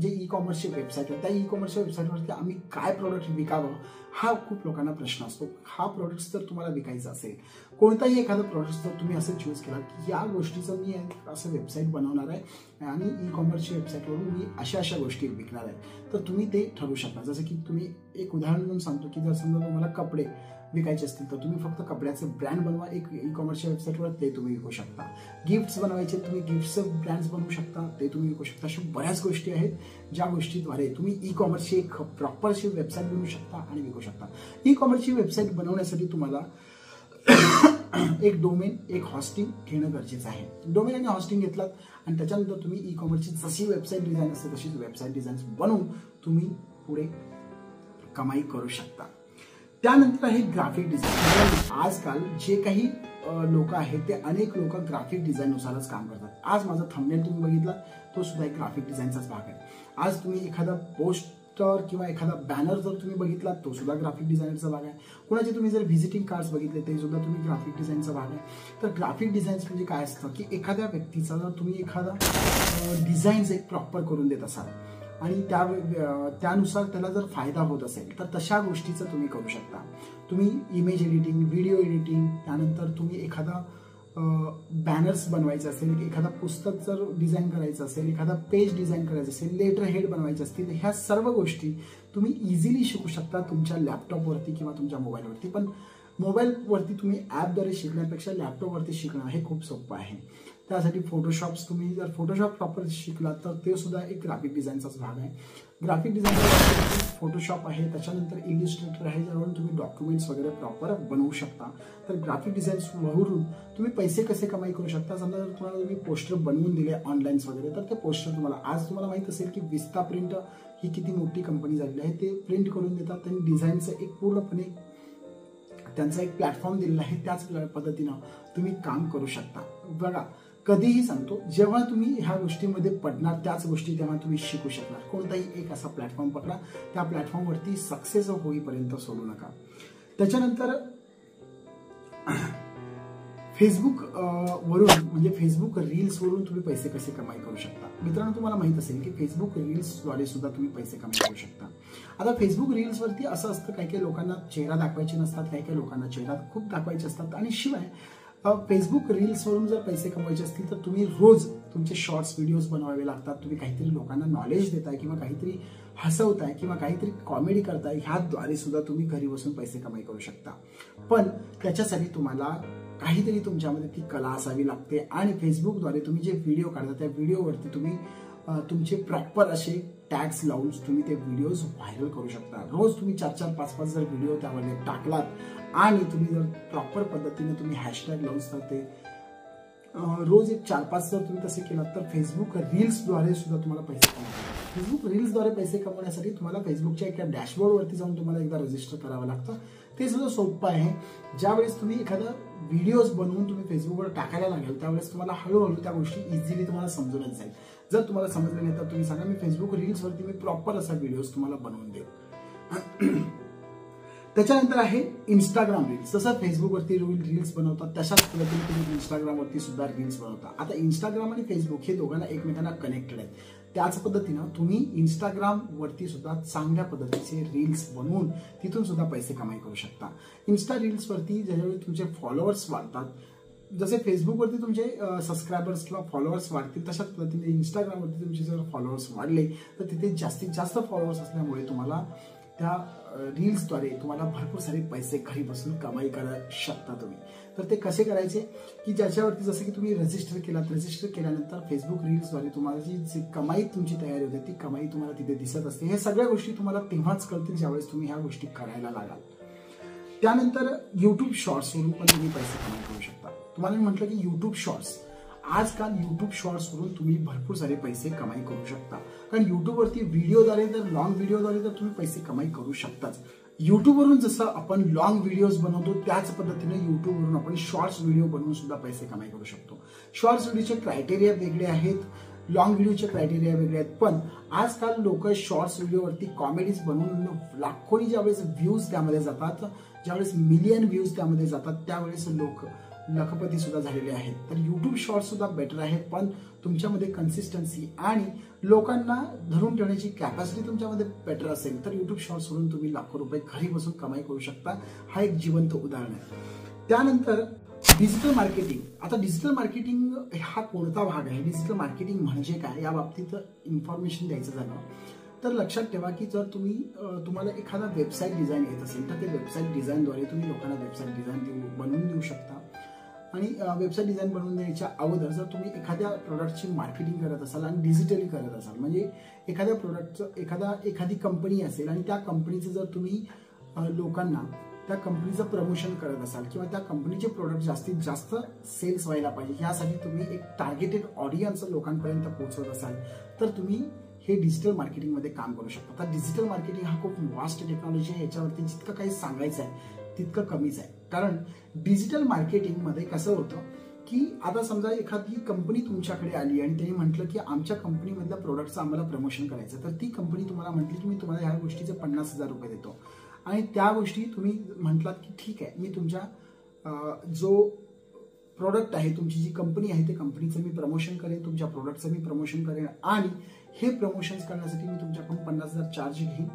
जे ई-कॉमर्सचे वेबसाईट आहे त्या ई-कॉमर्सच्या वेबसाईटवरती आम्ही काय प्रोडक्ट विकावं हा खूप लोकांना प्रश्न असतो. हा प्रोडक्ट जर तुम्हाला विकायचा असेल, कोणताही एखादा प्रोडक्ट जर तुम्ही असं चूज केला की या गोष्टीचं मी असं वेबसाईट बनवणार आहे आणि ई-कॉमर्सच्या वेबसाईटवरून मी अशा गोष्टी विकणार आहे, तर तुम्ही ते ठरवू शकता. जसं की तुम्ही एक उदाहरण म्हणून सांगतो की जर समजा तुम्हाला कपडे विकायचे असतील तर तुम्ही फक्त कपड्याचे ब्रँड बनवा एक ई-कॉमर्सच्या वेबसाईटवर, ते तुम्ही विकू शकता. गिफ्ट्स बनवायचे, तुम्ही गिफ्टचं ब्रँड्स बनवू शकता, ते तुम्ही विकू शकता. अशा बऱ्याच गोष्टी आहेत ज्या गोष्टीद्वारे तुम्ही ई-कॉमर्सची एक प्रॉपरशी वेबसाईट बनवू शकता आणि विकू शकता. ई-कॉमर्सची वेबसाईट बनवण्यासाठी तुम्हाला एक डोमेन, एक हॉस्टिंग घेणं गरजेचं आहे. डोमेन आणि हॉस्टिंग घेतलात आणि त्याच्यानंतर तुम्ही ई-कॉमर्सची जशी वेबसाईट डिझाईन असते तशीच वेबसाईट डिझाईन बनवून तुम्ही पुढे कमाई करू शकता. त्यानंतर आहे ग्राफिक डिझाईन. आजकाल जे काही लोक आहेत ते अनेक लोक ग्राफिक डिझाईननुसारच काम करतात. आज माझा थंबनेल तुम्ही बघितला तो सुद्धा एक ग्राफिक डिझाईनचाच भाग आहे. आज तुम्ही एखादा पोस्टर किंवा एखादा बॅनर जर तुम्ही बघितला तो सुद्धा ग्राफिक डिझाईनचा भाग आहे. कुणाचे तुम्ही जर व्हिजिटिंग कार्ड्स बघितले ते सुद्धा तुम्ही ग्राफिक डिझाईनचा भाग आहे. तर ग्राफिक डिझाईन्स म्हणजे काय असतं की एखाद्या व्यक्तीचा जर तुम्ही एखादा डिझाईन्स एक प्रॉपर करून देत असाल आणि त्यानुसार त्याला जर फायदा होत असेल तर तशा गोष्टीचं तुम्ही करू शकता. तुम्ही इमेज एडिटिंग, व्हिडिओ एडिटिंग, त्यानंतर तुम्ही एखादा बॅनर्स बनवायचे असेल, एखादा पुस्तक जर डिझाईन करायचं असेल, एखादा पेज डिझाईन करायचं असेल, लेटर हेड बनवायचे असतील, ह्या सर्व गोष्टी तुम्ही इझिली शिकू शकता तुमच्या लॅपटॉपवरती किंवा तुमच्या मोबाईलवरती. पण मोबाईलवरती तुम्ही ॲपद्वारे शिकण्यापेक्षा लॅपटॉपवरती शिकणं हे खूप सोपं आहे. त्यासाठी फोटोशॉप्स, तुम्ही जर फोटोशॉप प्रॉपर शिकलात तर ते सुद्धा एक ग्राफिक डिझाईनचाच भाग आहे. ग्राफिक डिझाईनचा फोटोशॉप आहे, त्याच्यानंतर इलिस्ट्रेटर आहे, ज्यावरून तुम्ही डॉक्युमेंट्स वगैरे प्रॉपर बनवू शकता. तर ग्राफिक डिझाईन्सवरून तुम्ही पैसे कसे कमाई करू शकता. समजा जर तुम्हाला तुम्ही पोस्टर बनवून दिले ऑनलाईन्स वगैरे, तर ते पोस्टर तुम्हाला माहीत असेल की विस्ता प्रिंट ही किती मोठी कंपनी झालेली आहे. ते प्रिंट करून देतात, त्यांनी डिझाईनचं एक पूर्णपणे त्यांचा एक प्लॅटफॉर्म दिलेला आहे. त्याच पद्धतीनं तुम्ही काम करू शकता. बघा, कधीही सांगतो, जेव्हा तुम्ही ह्या गोष्टीमध्ये पडणार त्याच गोष्टी तेव्हा तुम्ही शिकू शकणार. कोणताही एक असा प्लॅटफॉर्म पकडा, त्या प्लॅटफॉर्मवरती सक्सेस होईपर्यंत सोडू नका. त्याच्यानंतर फेसबुक वरून म्हणजे फेसबुक रील्स वरून तुम्ही पैसे कसे कमाई करू शकता. मित्रांनो, तुम्हाला माहित असेल की फेसबुक रील्सद्वारे सुद्धा तुम्ही पैसे कमाई करू शकता. आता फेसबुक रील्सवरती असं असतं, काही काही लोकांना चेहरा दाखवायचे नसतात, काही काही लोकांना चेहरा खूप दाखवायचे असतात. आणि शिवाय फेसबुक रील्सवरून जर पैसे कमवायचे असतील तर तुम्ही रोज तुमचे शॉर्ट्स व्हिडिओज बनवावे लागतात. तुम्ही काहीतरी लोकांना नॉलेज देताय किंवा काहीतरी हसवताय किंवा काहीतरी कॉमेडी करताय, ह्याद्वारे सुद्धा तुम्ही घरी बसून पैसे कमाई करू शकता. पण त्याच्यासाठी तुम्हाला काहीतरी तुमच्यामध्ये ती कला असावी लागते. आणि फेसबुकद्वारे तुम्ही जे व्हिडिओ काढता त्या व्हिडिओवरती तुम्ही तुमचे प्रॉपर असे टॅग्स लावून तुम्ही ते व्हिडिओज व्हायरल करू शकता. रोज तुम्ही 4-4, 5-5 जर व्हिडिओ त्यामध्ये टाकलात आणि तुम्ही जर प्रॉपर पद्धतीने तुम्ही हॅशटॅग लावून तर ते रोज एक 4-5 जर तुम्ही तसे केलात तर फेसबुक रील्सद्वारे सुद्धा तुम्हाला पैसे कमवता. फेसबुक रील्सद्वारे पैसे कमवण्यासाठी तुम्हाला फेसबुकच्या एका डॅशबोर्डवरती जाऊन तुम्हाला एकदा रजिस्टर करावं लागतं. ते सुद्धा सोपं आहे. ज्यावेळेस तुम्ही एखादा व्हिडिओज बनवून तुम्ही फेसबुकवर टाकायला लागेल त्यावेळेस तुम्हाला हळूहळू त्या गोष्टी इझिली तुम्हाला समजूनच जाईल. जर तुम्हाला समजलं नाही तर तुम्ही सांगा, मी फेसबुक रील्सवरती मी प्रॉपर असा व्हिडिओज तुम्हाला बनवून देईल. त्याच्यानंतर आहे इंस्टाग्राम रील्स. जसं फेसबुकवरती रील्स बनवतात तशाच पद्धतीने तुम्ही इंस्टाग्रामवरती सुद्धा रील्स बनवता. आता इंस्टाग्राम आणि फेसबुक हे दोघांना एकमेकांना कनेक्टेड आहेत. त्याच पद्धतीनं तुम्ही इंस्टाग्रामवरती सुद्धा चांगल्या पद्धतीचे रील्स बनवून तिथून सुद्धा पैसे कमाई करू शकता. इन्स्टा रील्सवरती ज्यावेळी तुमचे फॉलोअर्स वाढतात, जसे फेसबुकवरती तुमचे सबस्क्रायबर्स किंवा फॉलोअर्स वाढतील तशाच पद्धतीने इंस्टाग्रामवरती तुमचे जर फॉलोअर्स वाढले तर तिथे जास्तीत जास्त फॉलोअर्स असल्यामुळे तुम्हाला त्या रील्सद्वारे तुम्हाला भरपूर सारे पैसे घरी बसून कमाई करू शकता तुम्ही. तर ते कसे करायचे की ज्याच्यावरती जसं की तुम्ही रजिस्टर केल्यानंतर फेसबुक रील्सद्वारे तुम्हाला जी कमाई तुमची तयारी होते ती कमाई तुम्हाला तिथे दिसत असते. हे सगळ्या गोष्टी तुम्हाला तेव्हाच कळतील ज्यावेळेस तुम्ही ह्या गोष्टी करायला लागाल. त्यानंतर युट्यूब शॉर्ट्सवरून पण तुम्ही पैसे कमाई करू शकता. तुम्हाला मी म्हटलं की युट्यूब शॉर्ट्स, आजकाल युट्यूब शॉर्ट्सवरून तुम्ही भरपूर सारे पैसे कमाई करू शकता. कारण युट्यूबवरती व्हिडिओद्वारे तर लॉंग व्हिडिओद्वारे तर तुम्ही पैसे कमाई करू शकताच. युट्यूबवरून जसं आपण लॉंग व्हिडिओज बनवतो त्याच पद्धतीने युट्यूबवरून आपण शॉर्ट्स व्हिडिओ बनवून सुद्धा पैसे कमाई करू शकतो. शॉर्ट्स व्हिडिओचे क्रायटेरिया वेगळे आहेत, लॉंग व्हिडिओचे क्रायटेरिया वेगळे आहेत. पण आजकाल लोक शॉर्ट्स व्हिडिओवरती कॉमेडीज बनवून लाखोनी ज्यावेळेस व्ह्यूज त्यामध्ये जातात, ज्यावेळेस मिलियन व्ह्यूज त्यामध्ये जातात, त्यावेळेस लोक लखपती सुद्धा झालेले आहेत. तर युट्यूब शॉर्ट्स सुद्धा बेटर आहे. पण तुमच्यामध्ये कन्सिस्टन्सी आणि लोकांना धरून ठेवण्याची कॅपॅसिटी तुमच्यामध्ये बेटर असेल तर युट्यूब शॉर्ट्सवरून तुम्ही लाखो रुपये घरी बसून कमाई करू शकता. हा एक जिवंत उदाहरण आहे. त्यानंतर डिजिटल मार्केटिंग. आता डिजिटल मार्केटिंग हा कोणता भाग आहे, डिजिटल मार्केटिंग म्हणजे काय, या बाबतीत इन्फॉर्मेशन द्यायचं झालं तर लक्षात ठेवा की जर तुम्हाला एखादा वेबसाईट डिझाईन येत असेल तर ते वेबसाईट डिझाईनद्वारे तुम्ही लोकांना वेबसाईट डिझाईन बनवून देऊ शकता. आणि वेबसाईट डिझाईन बनवून देण्याच्या अगोदर जर तुम्ही एखाद्या प्रोडक्टची मार्केटिंग करत असाल आणि डिजिटली करत असाल, म्हणजे एखाद्या प्रोडक्टचं एखादी कंपनी असेल आणि त्या कंपनीचं जर तुम्ही लोकांना त्या कंपनीचं प्रमोशन करत असाल किंवा त्या कंपनीचे प्रोडक्ट जास्तीत जास्त सेल्स व्हायला पाहिजे यासाठी तुम्ही एक टार्गेटेड ऑडियन्स लोकांपर्यंत पोहोचवत असाल तर तुम्ही हे डिजिटल मार्केटिंगमध्ये काम करू शकता. तर डिजिटल मार्केटिंग हा खूप वास्ट टेक्नॉलॉजी आहे. याच्यावरती जितकं काही सांगायचं आहे तितकं कमीच आहे. कारण डिजिटल मार्केटिंगमध्ये कसं होतं की आता समजा एखादी कंपनी तुमच्याकडे आली आणि त्यांनी म्हटलं की आमच्या कंपनीमधल्या प्रोडक्टचं आम्हाला प्रमोशन करायचं, तर ती कंपनी तुम्हाला म्हटली की मी तुम्हाला ह्या गोष्टीचे 50,000 रुपये देतो आणि त्या गोष्टी तुम्ही म्हटलात की ठीक आहे, मी तुमच्या जो प्रोडक्ट आहे, तुमची जी कंपनी आहे ते कंपनीचं मी प्रमोशन करेन, तुमच्या प्रोडक्टचं मी प्रमोशन करेन आणि हे प्रमोशन्स करण्यासाठी मी तुमच्याकडून 50,000 चार्ज घेईन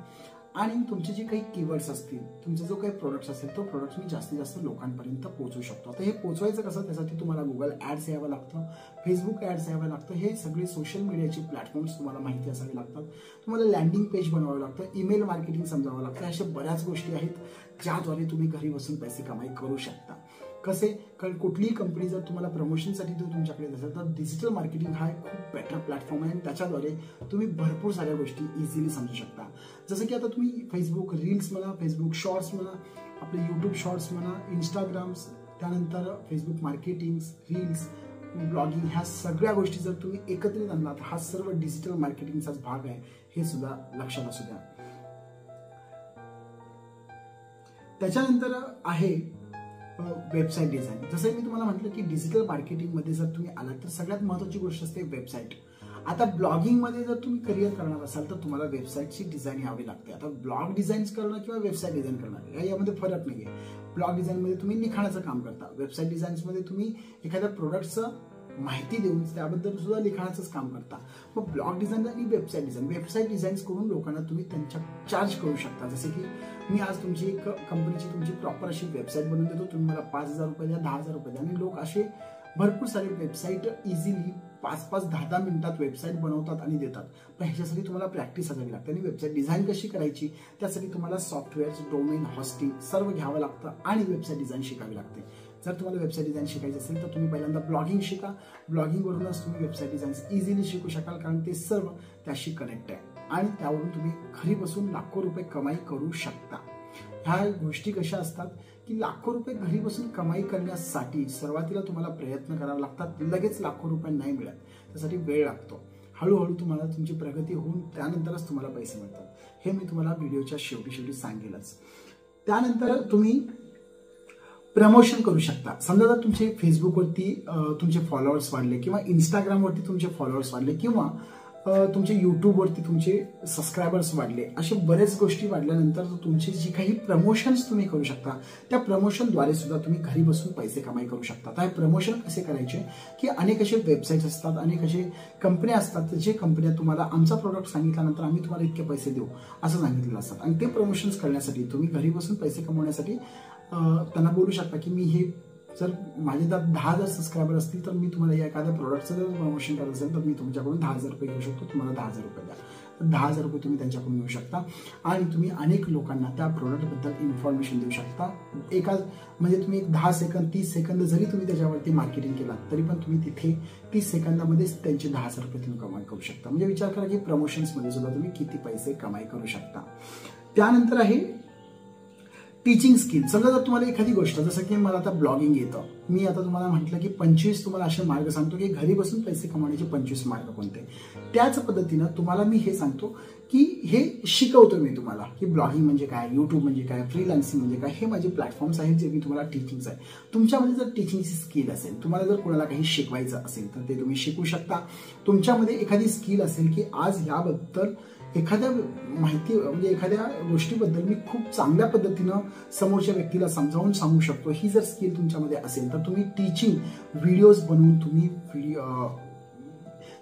आणि तुमचे जे काही कीवर्ड्स असतील, तुमचा जो काही प्रोडक्ट्स असेल तो प्रोडक्ट्स मी जास्तीत जास्त लोकांपर्यंत पोहोचवू शकतो. आता हे पोहोचवायचं कसं, त्यासाठी तुम्हाला गुगल ॲड्स यावं लागतं, फेसबुक ॲड्स यावं लागतं. हे सगळे सोशल मीडियाचे प्लॅटफॉर्म्स तुम्हाला माहिती असावे लागतात. तुम्हाला लँडिंग पेज बनवावं लागतं, ईमेल मार्केटिंग समजावं लागतं. अशा बऱ्याच गोष्टी आहेत ज्याद्वारे तुम्ही घरी बसून पैसे कमाई करू शकता. कसे, कारण कुठलीही कंपनी जर तुम्हाला प्रमोशनसाठी तुमच्याकडे असेल तर डिजिटल मार्केटिंग हा एक खूप बेटर प्लॅटफॉर्म आहे आणि त्याच्याद्वारे तुम्ही भरपूर साऱ्या गोष्टी इझिली समजू शकता. जसं की आता तुम्ही फेसबुक रील्स म्हणा, फेसबुक शॉर्ट्स म्हणा, आपले यूट्यूब शॉर्ट्स म्हणा, इंस्टाग्राम्स, त्यानंतर फेसबुक मार्केटिंग, रील्स, ब्लॉगिंग, ह्या सगळ्या गोष्टी जर तुम्ही एकत्रित आणलात, हा सर्व डिजिटल मार्केटिंगचाच भाग आहे, हे सुद्धा लक्षात असू द्या. त्याच्यानंतर आहे वेबसाईट डिझाईन. जसं मी तुम्हाला म्हटलं की डिजिटल मार्केटिंगमध्ये जर तुम्ही आलात तर सगळ्यात महत्त्वाची गोष्ट असते वेबसाईट. आता ब्लॉगिंगमध्ये जर तुम्ही करिअर करणार असाल तर तुम्हाला वेबसाईटची डिझाईन यावी लागते. आता ब्लॉग डिझाईन करणं किंवा वेबसाईट डिझाईन करणं यामध्ये फरक नाही आहे. ब्लॉग डिझाईनमध्ये तुम्ही लिखाणाचं काम करता, वेबसाईट डिझाईन्समध्ये तुम्ही एखाद्या प्रोडक्टचं माहिती देऊन त्याबद्दल सुद्धा लिखाणाचंच काम करता. मग ब्लॉग डिझाईन आणि वेबसाईट डिझाईन्स करून लोकांना तुम्ही त्यांच्या चार्ज करू शकता. जसे की मी आज तुमची एक कंपनीची तुमची प्रॉपर अशी वेबसाईट बनवून देतो, तुम्ही मला 5,000 रुपये द्या, 10,000 रुपये द्या. आणि लोक असे भरपूर सारे वेबसाईट इझिली 5-10 मिनिटात वेबसाईट बनवतात आणि देतात. पण ह्याच्यासाठी तुम्हाला प्रॅक्टिस असावी लागते. आणि वेबसाईट डिझाईन कशी करायची त्यासाठी तुम्हाला सॉफ्टवेअर, डोमेन, हॉस्टिंग सर्व घ्यावं लागतं आणि वेबसाईट डिझाईन शिकावी लागते. जर तुम्हाला वेबसाईट डिझाईन शिकायची असेल तर तुम्ही पहिल्यांदा ब्लॉगिंग शिका. ब्लॉगिंगवरूनच तुम्ही वेबसाईट डिझाईन इझिली शिकू शकाल, कारण ते सर्व त्याशी कनेक्ट आहे आणि त्यावरून तुम्ही घरी बसून लाखो रुपये कमाई करू शकता. ह्या गोष्टी कशा असतात की लाखो रुपये घरी बसून कमाई करण्यासाठी सुरुवातीला तुम्हाला प्रयत्न करावे लागतात. लगेच लाखो रुपये नाही मिळत, त्यासाठी वेळ लागतो. हळूहळू तुम्हाला तुमची प्रगती होऊन त्यानंतरच तुम्हाला पैसे मिळतात. हे मी तुम्हाला व्हिडिओच्या शेवटी सांगेलच. त्यानंतर तुम्ही प्रमोशन करू शकता. समजा जर तुमचे फेसबुकवरती तुमचे फॉलोअर्स वाढले किंवा इंस्टाग्रामवरती तुमचे फॉलोअर्स वाढले किंवा तुमचे यूट्यूबवरती तुमचे सबस्क्रायबर्स वाढले, असे बरेच गोष्टी वाढल्यानंतर तुमची जी काही प्रमोशन्स तुम्ही करू शकता त्या प्रमोशनद्वारे सुद्धा तुम्ही घरी बसून पैसे कमाई करू शकता. तर हे प्रमोशन कसे करायचे की अनेक असे वेबसाईट्स असतात, अनेक असे कंपन्या असतात, जे कंपन्या तुम्हाला आमचा प्रोडक्ट सांगितल्यानंतर आम्ही तुम्हाला इतके पैसे देऊ असं सांगितलेलं असतात. आणि ते प्रमोशन्स करण्यासाठी तुम्ही घरी बसून पैसे कमवण्यासाठी त्यांना बोलू शकता की मी हे जर माझे 10,000 सबस्क्रायबर असतील तर मी तुम्हाला या एखाद्या प्रोडक्टचं जर प्रमोशन करत असेल तर मी तुमच्याकडून 10,000 रुपये घेऊ शकतो, तुम्हाला 10,000 रुपये द्या. तर 10,000 रुपये तुम्ही त्यांच्याकडून घेऊ शकता आणि तुम्ही अनेक लोकांना त्या प्रोडक्टबद्दल इन्फॉर्मेशन देऊ शकता. म्हणजे तुम्ही 10 सेकंद 30 सेकंद जरी तुम्ही त्याच्यावरती मार्केटिंग केला तरी पण तुम्ही तिथे 30 सेकंदामध्येच त्यांचे 10,000 रुपये तुम्ही कमाई करू शकता. म्हणजे विचार करा की प्रमोशन्समध्ये सुद्धा तुम्ही किती पैसे कमाई करू शकता. त्यानंतर आहे टीचिंग स्किल. समजा जर तुम्हाला एखादी गोष्ट, जसं की मला आता ब्लॉगिंग येतं, मी आता तुम्हाला म्हटलं की 25 तुम्हाला असे मार्ग सांगतो की घरी बसून पैसे कमवण्याचे 25 मार्ग कोणते. त्याच पद्धतीनं तुम्हाला मी हे सांगतो की हे शिकवतो मी तुम्हाला की ब्लॉगिंग म्हणजे काय, युट्यूब म्हणजे काय, फ्रीलान्सिंग म्हणजे काय. हे माझे प्लॅटफॉर्म्स आहेत जे मी तुम्हाला टीचिंगचं आहे. तुमच्यामध्ये जर टीचिंगची स्किल असेल, तुम्हाला जर कोणाला काही शिकवायचं असेल तर ते तुम्ही शिकू शकता. तुमच्यामध्ये एखादी स्किल असेल की आज याबद्दल एखाद्या माहिती म्हणजे एखाद्या गोष्टीबद्दल मी खूप चांगल्या पद्धतीनं समोरच्या व्यक्तीला समजावून सांगू शकतो, ही जर स्किल तुमच्यामध्ये असेल तर तुम्ही टीचिंग व्हिडिओज बनवून तुम्ही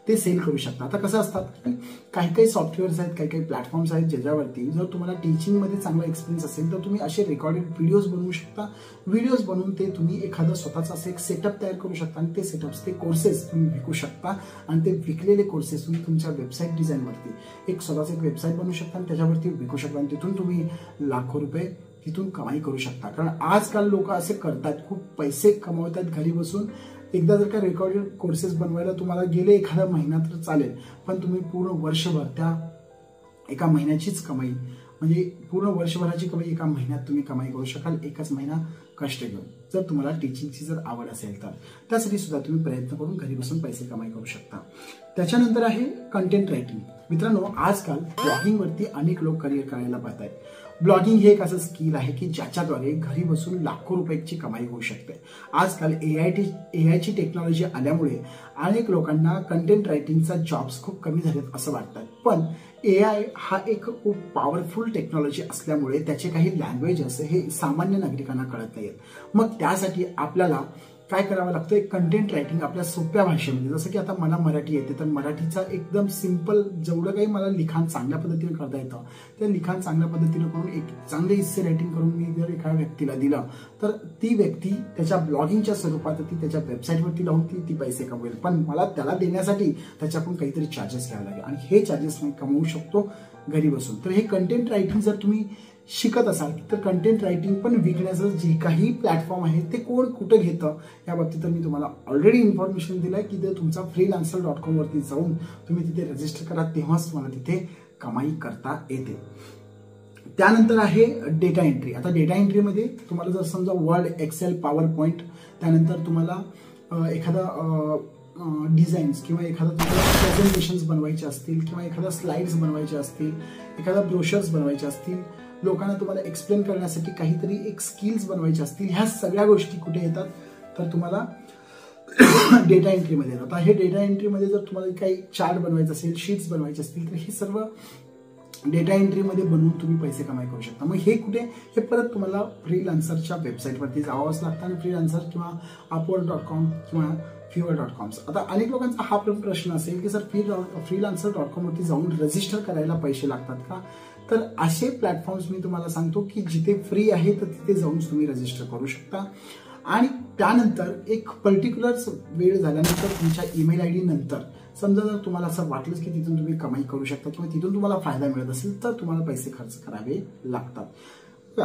ते सेल करू शकता. आता कसं असतात की काही सॉफ्टवेअर्स आहेत, काही प्लॅटफॉर्म्स आहेत ज्याच्यावरती जर तुम्हाला टीचिंगमध्ये चांगला एक्सपिरियन्स असेल तर तुम्ही असे रेकॉर्डेड व्हिडिओज बनवू शकता. व्हिडिओज बनवून ते तुम्ही एखादं स्वतःचं असं एक सेटअप तयार करू शकता आणि ते सेटअप्स, ते कोर्सेस तुम्ही विकू शकता आणि ते विकलेले कोर्सेस तुम्ही तुमच्या वेबसाईट डिझाईनवरती एक स्वतःचं एक वेबसाईट बनवू शकता आणि त्याच्यावरती विकू शकता आणि तिथून तुम्ही लाखो रुपये तिथून कमाई करू शकता. कारण आजकाल लोक असे करतात, खूप पैसे कमवतात घरी बसून. एकदा जर का रेकॉर्डेड कोर्सेस बनवायला तुम्हाला गेले एखादा महिना तर चालेल, पण तुम्ही पूर्ण वर्षभर त्या एका महिन्याचीच कमाई म्हणजे पूर्ण वर्षभराची कमाई एका महिन्यात तुम्ही कमाई करू शकाल, एकच महिना कष्ट घेऊन. जर तुम्हाला टीचिंगची जर आवड असेल तर त्यासाठी सुद्धा तुम्ही प्रयत्न करून घरी बसून पैसे कमाई करू शकता. त्याच्यानंतर आहे कंटेंट रायटिंग. मित्रांनो, आजकाल ब्लॉगिंगवरती अनेक लोक करिअर करायला पाहत आहेत. ब्लॉगिंग हे एक असं स्किल आहे की ज्याच्याद्वारे घरी बसून लाखो रुपयाची कमाई होऊ शकते. आजकाल एआयची टेक्नॉलॉजी आल्यामुळे अनेक लोकांना कंटेंट रायटिंगचा जॉब्स खूप कमी झालेत असं वाटतात. पण एआय हा एक खूप पॉवरफुल टेक्नॉलॉजी असल्यामुळे त्याचे काही लँग्वेजेस हे सामान्य नागरिकांना कळत नाहीत. मग त्यासाठी आपल्याला काय करावं लागतं, एक कंटेंट रायटिंग आपल्या सोप्या भाषेमध्ये. जसं की आता मला मराठी येते, तर मराठीचा एकदम सिंपल जेवढं काही मला लिखाण चांगल्या पद्धतीने करता येतं ते लिखाण चांगल्या पद्धतीने करून एक चांगले हिस्से रायटिंग करून मी जर एका व्यक्तीला दिलं तर ती व्यक्ती त्याच्या ब्लॉगिंगच्या स्वरूपात ती त्याच्या वेबसाईटवरती लावून ती पैसे कमवेल. पण मला त्याला देण्यासाठी त्याच्याकडून काहीतरी चार्जेस घ्यावे लागेल आणि हे चार्जेस मी कमवू शकतो घरी बसून. तर हे कंटेंट रायटिंग जर तुम्ही शिकत असाल तर कंटेंट रायटिंग पण विकण्याचं जे काही प्लॅटफॉर्म आहे ते कोण कुठं घेतं या बाबतीत तर मी तुम्हाला ऑलरेडी इन्फॉर्मेशन दिलं आहे की जर तुमचा freelancer.com वरती जाऊन तुम्ही तिथे रजिस्टर करा तेव्हाच तुम्हाला तिथे कमाई करता येते. त्यानंतर आहे डेटा एंट्री. आता डेटा एंट्रीमध्ये तुम्हाला जर समजा वर्ड, एक्सेल, पॉवर पॉईंट, त्यानंतर तुम्हाला एखादा डिझाईन्स किंवा एखादा तुम्हाला प्रेझेंटेशन्स बनवायचे असतील किंवा एखादा स्लाइड्स बनवायचे असतील, एखादा ब्रोशर्स बनवायचे असतील, लोकांना तुम्हाला एक्सप्लेन करण्यासाठी काहीतरी एक स्किल्स बनवायचे असतील, ह्या सगळ्या गोष्टी कुठे येतात तर तुम्हाला डेटा एंट्रीमध्ये येतात. आता हे डेटा एंट्रीमध्ये जर तुम्हाला काही चार्ट बनवायचं असेल, शीट्स बनवायचे असतील तर हे सर्व डेटा एंट्रीमध्ये बनवून तुम्ही पैसे कमाई करू शकता. मग हे कुठे, हे परत तुम्हाला फ्रीलान्सरच्या वेबसाईटवरती जावंच लागतं आणि फ्रीलान्सर किंवा upwork.com किंवा fiverr.com. आता अनेक लोकांचा हा प्रश्न असेल की सर freelancer.com वरती जाऊन रजिस्टर करायला पैसे लागतात का? तर असे प्लॅटफॉर्म्स मी तुम्हाला सांगतो की जिथे फ्री आहे तर तिथे जाऊन तुम्ही रजिस्टर करू शकता आणि त्यानंतर एक पर्टिक्युलर वेळ झाल्यानंतर तुमच्या ईमेल आयडी नंतर समजा जर तुम्हाला असं वाटलंच की तिथून तुम्ही कमाई करू शकता किंवा तिथून तुम्हाला फायदा मिळत असेल तर तुम्हाला पैसे खर्च करावे लागतात.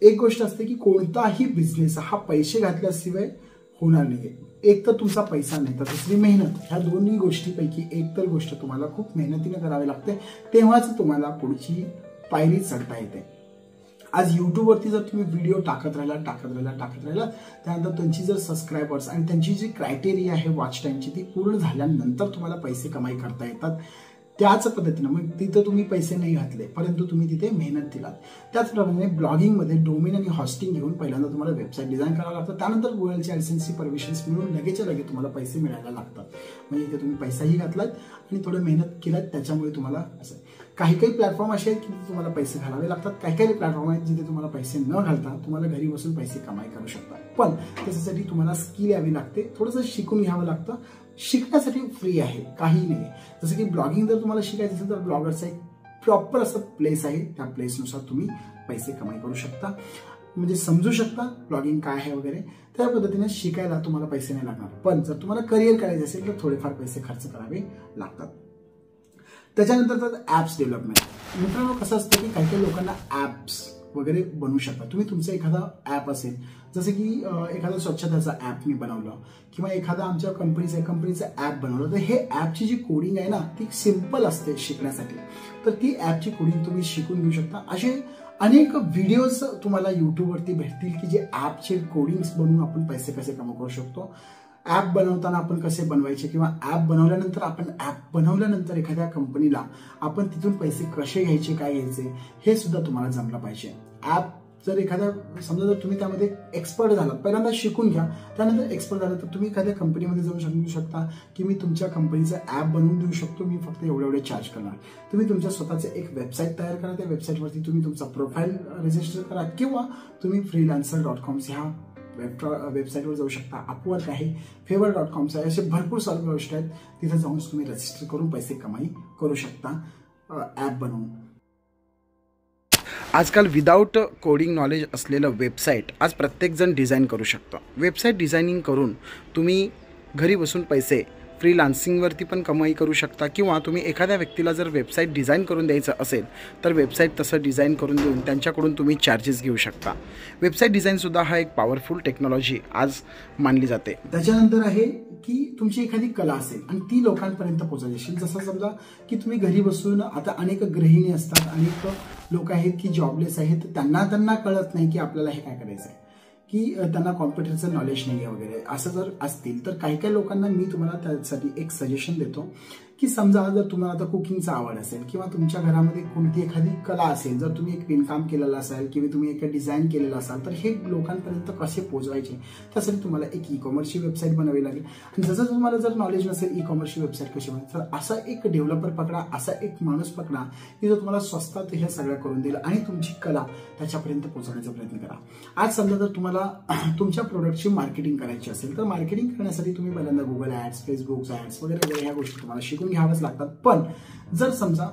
एक गोष्ट असते की कोणताही बिझनेस हा पैसे घातल्याशिवाय होणार नाही. एक तर तुमचा पैसा नाही तर दुसरी मेहनत, ह्या दोन्ही गोष्टीपैकी एक तर गोष्ट तुम्हाला खूप मेहनतीने करावी लागते तेव्हाच तुम्हाला पुढची पायरी चढता येते. आज युट्यूबवरती जर तुम्ही व्हिडिओ टाकत राहिला त्यानंतर त्यांची जर सबस्क्रायबर्स आणि त्यांची जी क्रायटेरिया आहे वॉच टाइमची ती पूर्ण झाल्यानंतर तुम्हाला पैसे कमाई करता येतात. त्याच पद्धतीनं मग तिथं तुम्ही पैसे नाही घातले परंतु तुम्ही तिथे मेहनत दिलात. त्याचप्रमाणे ब्लॉगिंगमध्ये डोमेन आणि हॉस्टिंग घेऊन पहिल्यांदा तुम्हाला वेबसाईट डिझाईन करावं लागतं, त्यानंतर गुगलचे ॲडसेन्सची परमिशन्स मिळून लगेचच्या लगेच तुम्हाला पैसे मिळायला लागतात. म्हणजे इथे तुम्ही पैसाही घातलात आणि थोडं मेहनत केलात त्याच्यामुळे तुम्हाला असं. काही प्लॅटफॉर्म असे आहेत की तुम्हाला पैसे घालावे लागतात, काही प्लॅटफॉर्म आहेत जिथे तुम्हाला पैसे न घालता तुम्हाला घरी बसून पैसे कमाई करू शकता. पण त्याच्यासाठी तुम्हाला स्किल यावी लागते, थोडंसं शिकून घ्यावं लागतं. शिकण्यासाठी फ्री आहे, काही नाही. जसं की ब्लॉगिंग जर तुम्हाला शिकायचं असेल तर ब्लॉगरचा एक प्रॉपर असं प्लेस आहे, त्या प्लेसनुसार तुम्ही पैसे कमाई करू शकता, म्हणजे समजू शकता ब्लॉगिंग काय आहे वगैरे. त्या पद्धतीने शिकायला तुम्हाला पैसे नाही लागणार. पण जर तुम्हाला करिअर करायचे असेल तर थोडेफार पैसे खर्च करावे लागतात. त्याच्यानंतर तर ॲप्स डेव्हलपमेंट. मित्रांनो कसं असतं की काही लोकांना ॲप्स वगैरे बनवू शकता. तुम्ही तुमचं एखादा ॲप असेल जसं की एखादा स्वच्छतेचा ॲप मी बनवलं किंवा एखादा आमच्या कंपनीचं ॲप बनवलं तर हे ॲपची जी कोडिंग आहे ना ती सिम्पल असते शिकण्यासाठी. तर ती ॲपची कोडिंग तुम्ही शिकून घेऊ शकता. असे अनेक व्हिडिओज तुम्हाला यूट्यूबवरती भेटतील की जे ॲपचे कोडिंग्स बनवून आपण पैसे कसे कमवू शकतो. ॲप बनवताना आपण कसे बनवायचे किंवा ॲप बनवल्यानंतर एखाद्या कंपनीला आपण तिथून पैसे कसे घ्यायचे, काय घ्यायचे हे सुद्धा तुम्हाला जमलं पाहिजे. ॲप जर एखाद्या समजा जर तुम्ही त्यामध्ये एक्सपर्ट झालात, पहिल्यांदा शिकून घ्या, त्यानंतर एक्सपर्ट झाला तर तुम्ही एखाद्या कंपनीमध्ये जाऊन सांगू शकता की मी तुमच्या कंपनीचं ॲप बनवून देऊ शकतो, मी फक्त एवढे चार्ज करणार. तुम्ही तुमच्या स्वतःचे एक वेबसाईट तयार करा, त्या वेबसाईटवरती तुम्ही तुमचा प्रोफाईल रजिस्टर करा किंवा तुम्ही freelancer.com ह्या वेबसाईटवर जाऊ शकता. अपवर्क आहे, fiverr.com आहे, असे भरपूर सारे गोष्टी आहेत. तिथे जाऊन तुम्ही रजिस्टर करून पैसे कमाई करू शकता ॲप बनवून. आजकाल विदाऊट कोडिंग नॉलेज असलेलं वेबसाईट आज प्रत्येकजण डिझाईन करू शकतो. वेबसाईट डिझायनिंग करून तुम्ही घरी बसून पैसे फ्रीलान्सिंगवरती पण कमाई करू शकता किंवा तुम्ही एखाद्या व्यक्तीला जर वेबसाईट डिझाईन करून द्यायचं असेल तर वेबसाईट तसं डिझाईन करून देऊन त्यांच्याकडून तुम्ही चार्जेस घेऊ शकता. वेबसाईट डिझाईनसुद्धा हा एक पॉवरफुल टेक्नॉलॉजी आज मानली जाते. त्याच्यानंतर आहे की तुमची एखादी कला असेल आणि ती लोकांपर्यंत पोहोचवायची असेल. जसं समजा की तुम्ही घरी बसून, आता अनेक गृहिणी असतात, अनेक लोक आहेत की जॉबलेस आहेत, त्यांना कळत नाही की आपल्याला हे काय करायचं आहे, की त्यांना कॉम्प्युटरचं नॉलेज नाही आहे वगैरे. असं जर असतील तर काही लोकांना मी तुम्हाला त्यासाठी एक सजेशन देतो की समजा जर तुम्हाला आता कुकिंगचा आवड असेल किंवा तुमच्या घरामध्ये कोणती एखादी कला असेल, जर तुम्ही एक विणकाम केलेलं असाल किंवा तुम्ही एक डिझाईन केलेलं असाल, तर हे लोकांपर्यंत कसे पोहोचवायचे त्यासाठी तुम्हाला एक ई कॉमर्सची वेबसाईट बनवावी लागेल. आणि जसं तुम्हाला जर नॉलेज नसेल ई कॉमर्सची वेबसाईट कशी बनवायची, तर असा एक डेव्हलपर पकडा, असा एक माणूस पकडा की जो तुम्हाला स्वस्तात हे सगळं करून देईल आणि तुमची कला त्याच्यापर्यंत पोहोचवण्याचा प्रयत्न करा. आज समजा जर तुम्हाला तुमच्या प्रोडक्टची मार्केटिंग करायची असेल, तर मार्केटिंग करण्यासाठी तुम्ही पहिल्यांदा गुगल ॲड्स, फेसबुक ॲड्स वगैरे ह्या गोष्टी तुम्हाला शिकून घ्याव्याच लागतात. पण जर समजा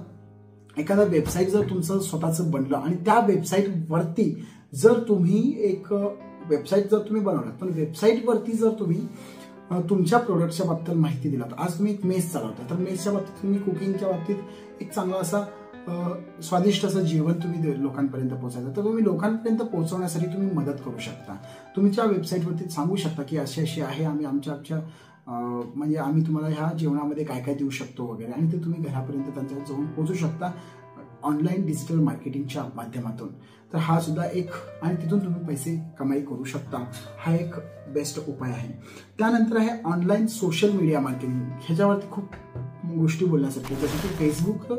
एखादा वेबसाईट जर तुमचं स्वतःचं बनलं आणि त्या वेबसाईटवरती जर तुम्ही एक वेबसाईट जर तुम्ही बनवलात, पण वेबसाईटवरती जर तुम्ही तुमच्या प्रोडक्टच्या बाबतीत माहिती दिलात, आज तुम्ही एक मेस चालवता, तर मेसच्या बाबतीत तुम्ही कुकिंगच्या बाबतीत एक चांगला असा स्वादिष्ट असं जेवण तुम्ही लोकांपर्यंत पोहोचायचं, तर तुम्ही लोकांपर्यंत पोहोचवण्यासाठी तुम्ही मदत करू शकता. तुमच्या वेबसाईटवरती सांगू शकता की अशी आहे, आम्ही आमच्या म्हणजे आम्ही तुम्हाला ह्या जेवणामध्ये काय काय देऊ शकतो वगैरे, आणि ते तुम्ही घरापर्यंत त्यांच्या जाऊन पोहोचू शकता ऑनलाईन डिजिटल मार्केटिंगच्या माध्यमातून. तर हा सुद्धा एक, आणि तिथून तुम्ही पैसे कमाई करू शकता, हा एक बेस्ट उपाय आहे. त्यानंतर आहे ऑनलाईन सोशल मीडिया मार्केटिंग. ह्याच्यावरती खूप गोष्टी बोलण्यासाठी, जसं की फेसबुक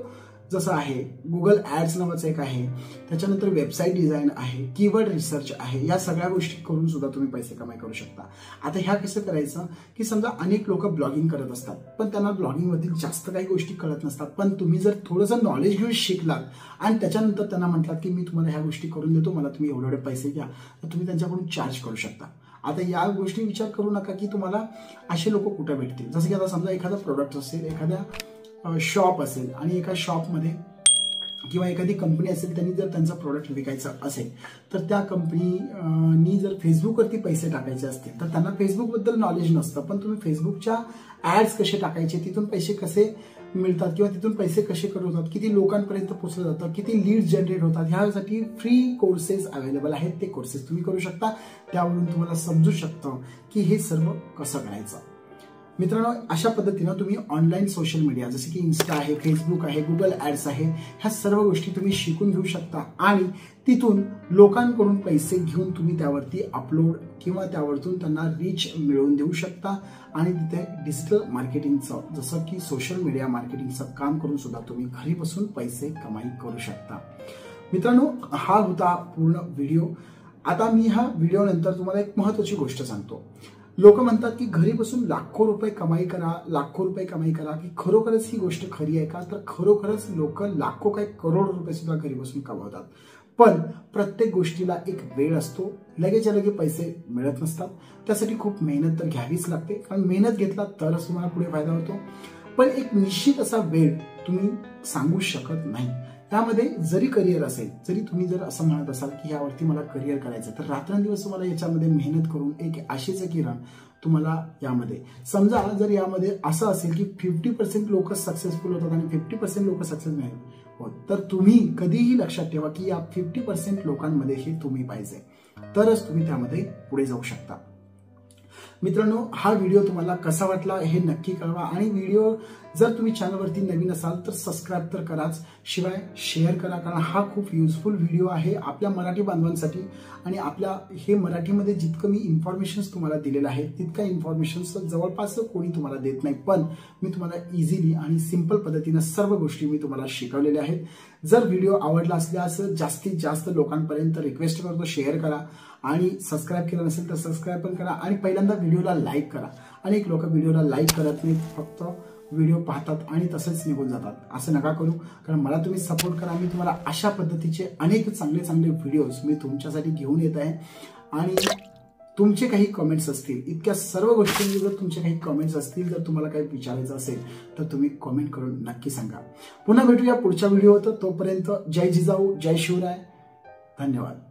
जसं आहे, गुगल ॲड्स नावाचं एक आहे, त्याच्यानंतर वेबसाईट डिझाईन आहे, कीवर्ड रिसर्च आहे, या सगळ्या गोष्टी करून सुद्धा तुम्ही पैसे कमाई करू शकता. आता ह्या कसं करायचं की समजा अनेक लोक ब्लॉगिंग करत असतात, पण त्यांना ब्लॉगिंगमधील जास्त काही गोष्टी कळत नसतात, पण तुम्ही जर थोडंसं नॉलेज घेऊन शिकलात आणि त्याच्यानंतर त्यांना म्हटलात की मी तुम्हाला ह्या गोष्टी करून देतो, मला तुम्ही एवढे पैसे घ्या, तर तुम्ही त्यांच्याकडून चार्ज करू शकता. आता या गोष्टी विचार करू नका की तुम्हाला असे लोक कुठे भेटतील. जसं की आता समजा एखादा प्रोडक्ट असेल, एखाद्या शॉप असेल आणि एका शॉपमध्ये किंवा एखादी कंपनी असेल, त्यांनी जर त्यांचा प्रोडक्ट विकायचं असेल, तर त्या कंपनीनी जर फेसबुकवरती पैसे टाकायचे असतील, तर त्यांना फेसबुकबद्दल नॉलेज नसतं, पण तुम्ही फेसबुकच्या ॲड्स कसे टाकायचे, तिथून पैसे कसे मिळतात किंवा तिथून पैसे कसे होतात, किती लोकांपर्यंत पोहोचलं जातं, किती लीड जनरेट होतात, ह्यासाठी फ्री कोर्सेस अवेलेबल आहेत. ते कोर्सेस तुम्ही करू शकता. त्यावरून तुम्हाला समजू शकतं की हे सर्व कसं करायचं. मित्रांनो, अशा पद्धतीनं तुम्ही ऑनलाईन सोशल मीडिया जसे की इन्स्टा आहे, फेसबुक आहे, गुगल ॲड्स आहे, ह्या सर्व गोष्टी तुम्ही शिकून घेऊ शकता आणि तिथून लोकांकडून पैसे घेऊन तुम्ही त्यावरती अपलोड किंवा त्यावरतून त्यांना रीच मिळवून देऊ शकता आणि तिथे डिजिटल मार्केटिंगचं जसं की सोशल मीडिया मार्केटिंगचं काम करून सुद्धा तुम्ही घरी बसून पैसे कमाई करू शकता. मित्रांनो, हा होता पूर्ण व्हिडिओ. आता मी ह्या व्हिडिओ नंतर तुम्हाला एक महत्त्वाची गोष्ट सांगतो. लोक म्हणतात की घरी बसून लाखो रुपये कमाई करा, की खरोखरच ही गोष्ट खरी आहे का? तर खरोखरच लोक लाखो काय करोड रुपये सुद्धा घरी बसून कमावतात. पण प्रत्येक गोष्टीला एक वेळ असतो, लगेच्या लगे पैसे मिळत नसतात. त्यासाठी खूप मेहनत तर घ्यावीच लागते, कारण मेहनत घेतला तरच तुम्हाला पुढे फायदा होतो. पण एक निश्चित असा वेळ तुम्ही सांगू शकत नाही. त्यामध्ये जरी करिअर असेल, जरी तुम्ही जर असं म्हणत असाल की यावरती मला करिअर करायचं, तर रात्रंदिवस तुम्हाला याच्यामध्ये मेहनत करून एक आशेचं किरण तुम्हाला यामध्ये समजा, जर यामध्ये असं असेल की 50% लोक सक्सेसफुल होतात आणि 50% लोक सक्सेस नाही होत, तर तुम्ही कधीही लक्षात ठेवा की या 50% लोकांमध्ये हे तुम्ही पाहिजे, तरच तुम्ही त्यामध्ये पुढे जाऊ शकता. मित्रांनो, हा व्हिडिओ तुम्हाला कसा वाटला हे नक्की कळवा आणि व्हिडिओ जर तुम्ही चॅनलवरती नवीन असाल तर सबस्क्राईब तर कराच, शिवाय शेअर करा, कारण हा खूप युजफुल व्हिडिओ आहे आपल्या मराठी बांधवांसाठी. आणि आपल्या हे मराठीमध्ये जितकं मी इन्फॉर्मेशन्स तुम्हाला दिलेलं आहे तितका इन्फॉर्मेशन्स जवळपास कोणी तुम्हाला देत नाही, पण मी तुम्हाला इझिली आणि सिंपल पद्धतीनं सर्व गोष्टी मी तुम्हाला शिकवलेल्या आहेत. जर व्हिडिओ आवडला असल्यास जास्तीत जास्त लोकांपर्यंत रिक्वेस्ट करतो, शेअर करा आणि सबस्क्राईब केलं नसेल तर सबस्क्राईब पण करा आणि पहिल्यांदा व्हिडिओला लाईक करा. अनेक लोक व्हिडिओला लाईक करत नाहीत, फक्त व्हिडिओ पाहतात आणि तसंच निघून जातात. असं नका करू, कारण मला तुम्ही सपोर्ट करा. मी तुम्हाला अशा पद्धतीचे अनेक चांगले व्हिडिओज मी तुमच्यासाठी घेऊन येत आहे. आणि तुमचे काही कमेंट्स असतील, इतक्या सर्व गोष्टी जर तुमचे काही कमेंट्स असतील, जर तुम्हाला काही विचारायचं असेल तर तुम्ही कमेंट करून नक्की सांगा. पुन्हा भेटूया पुढच्या व्हिडिओत. तोपर्यंत जय जिजाऊ, जय शिवराय, धन्यवाद.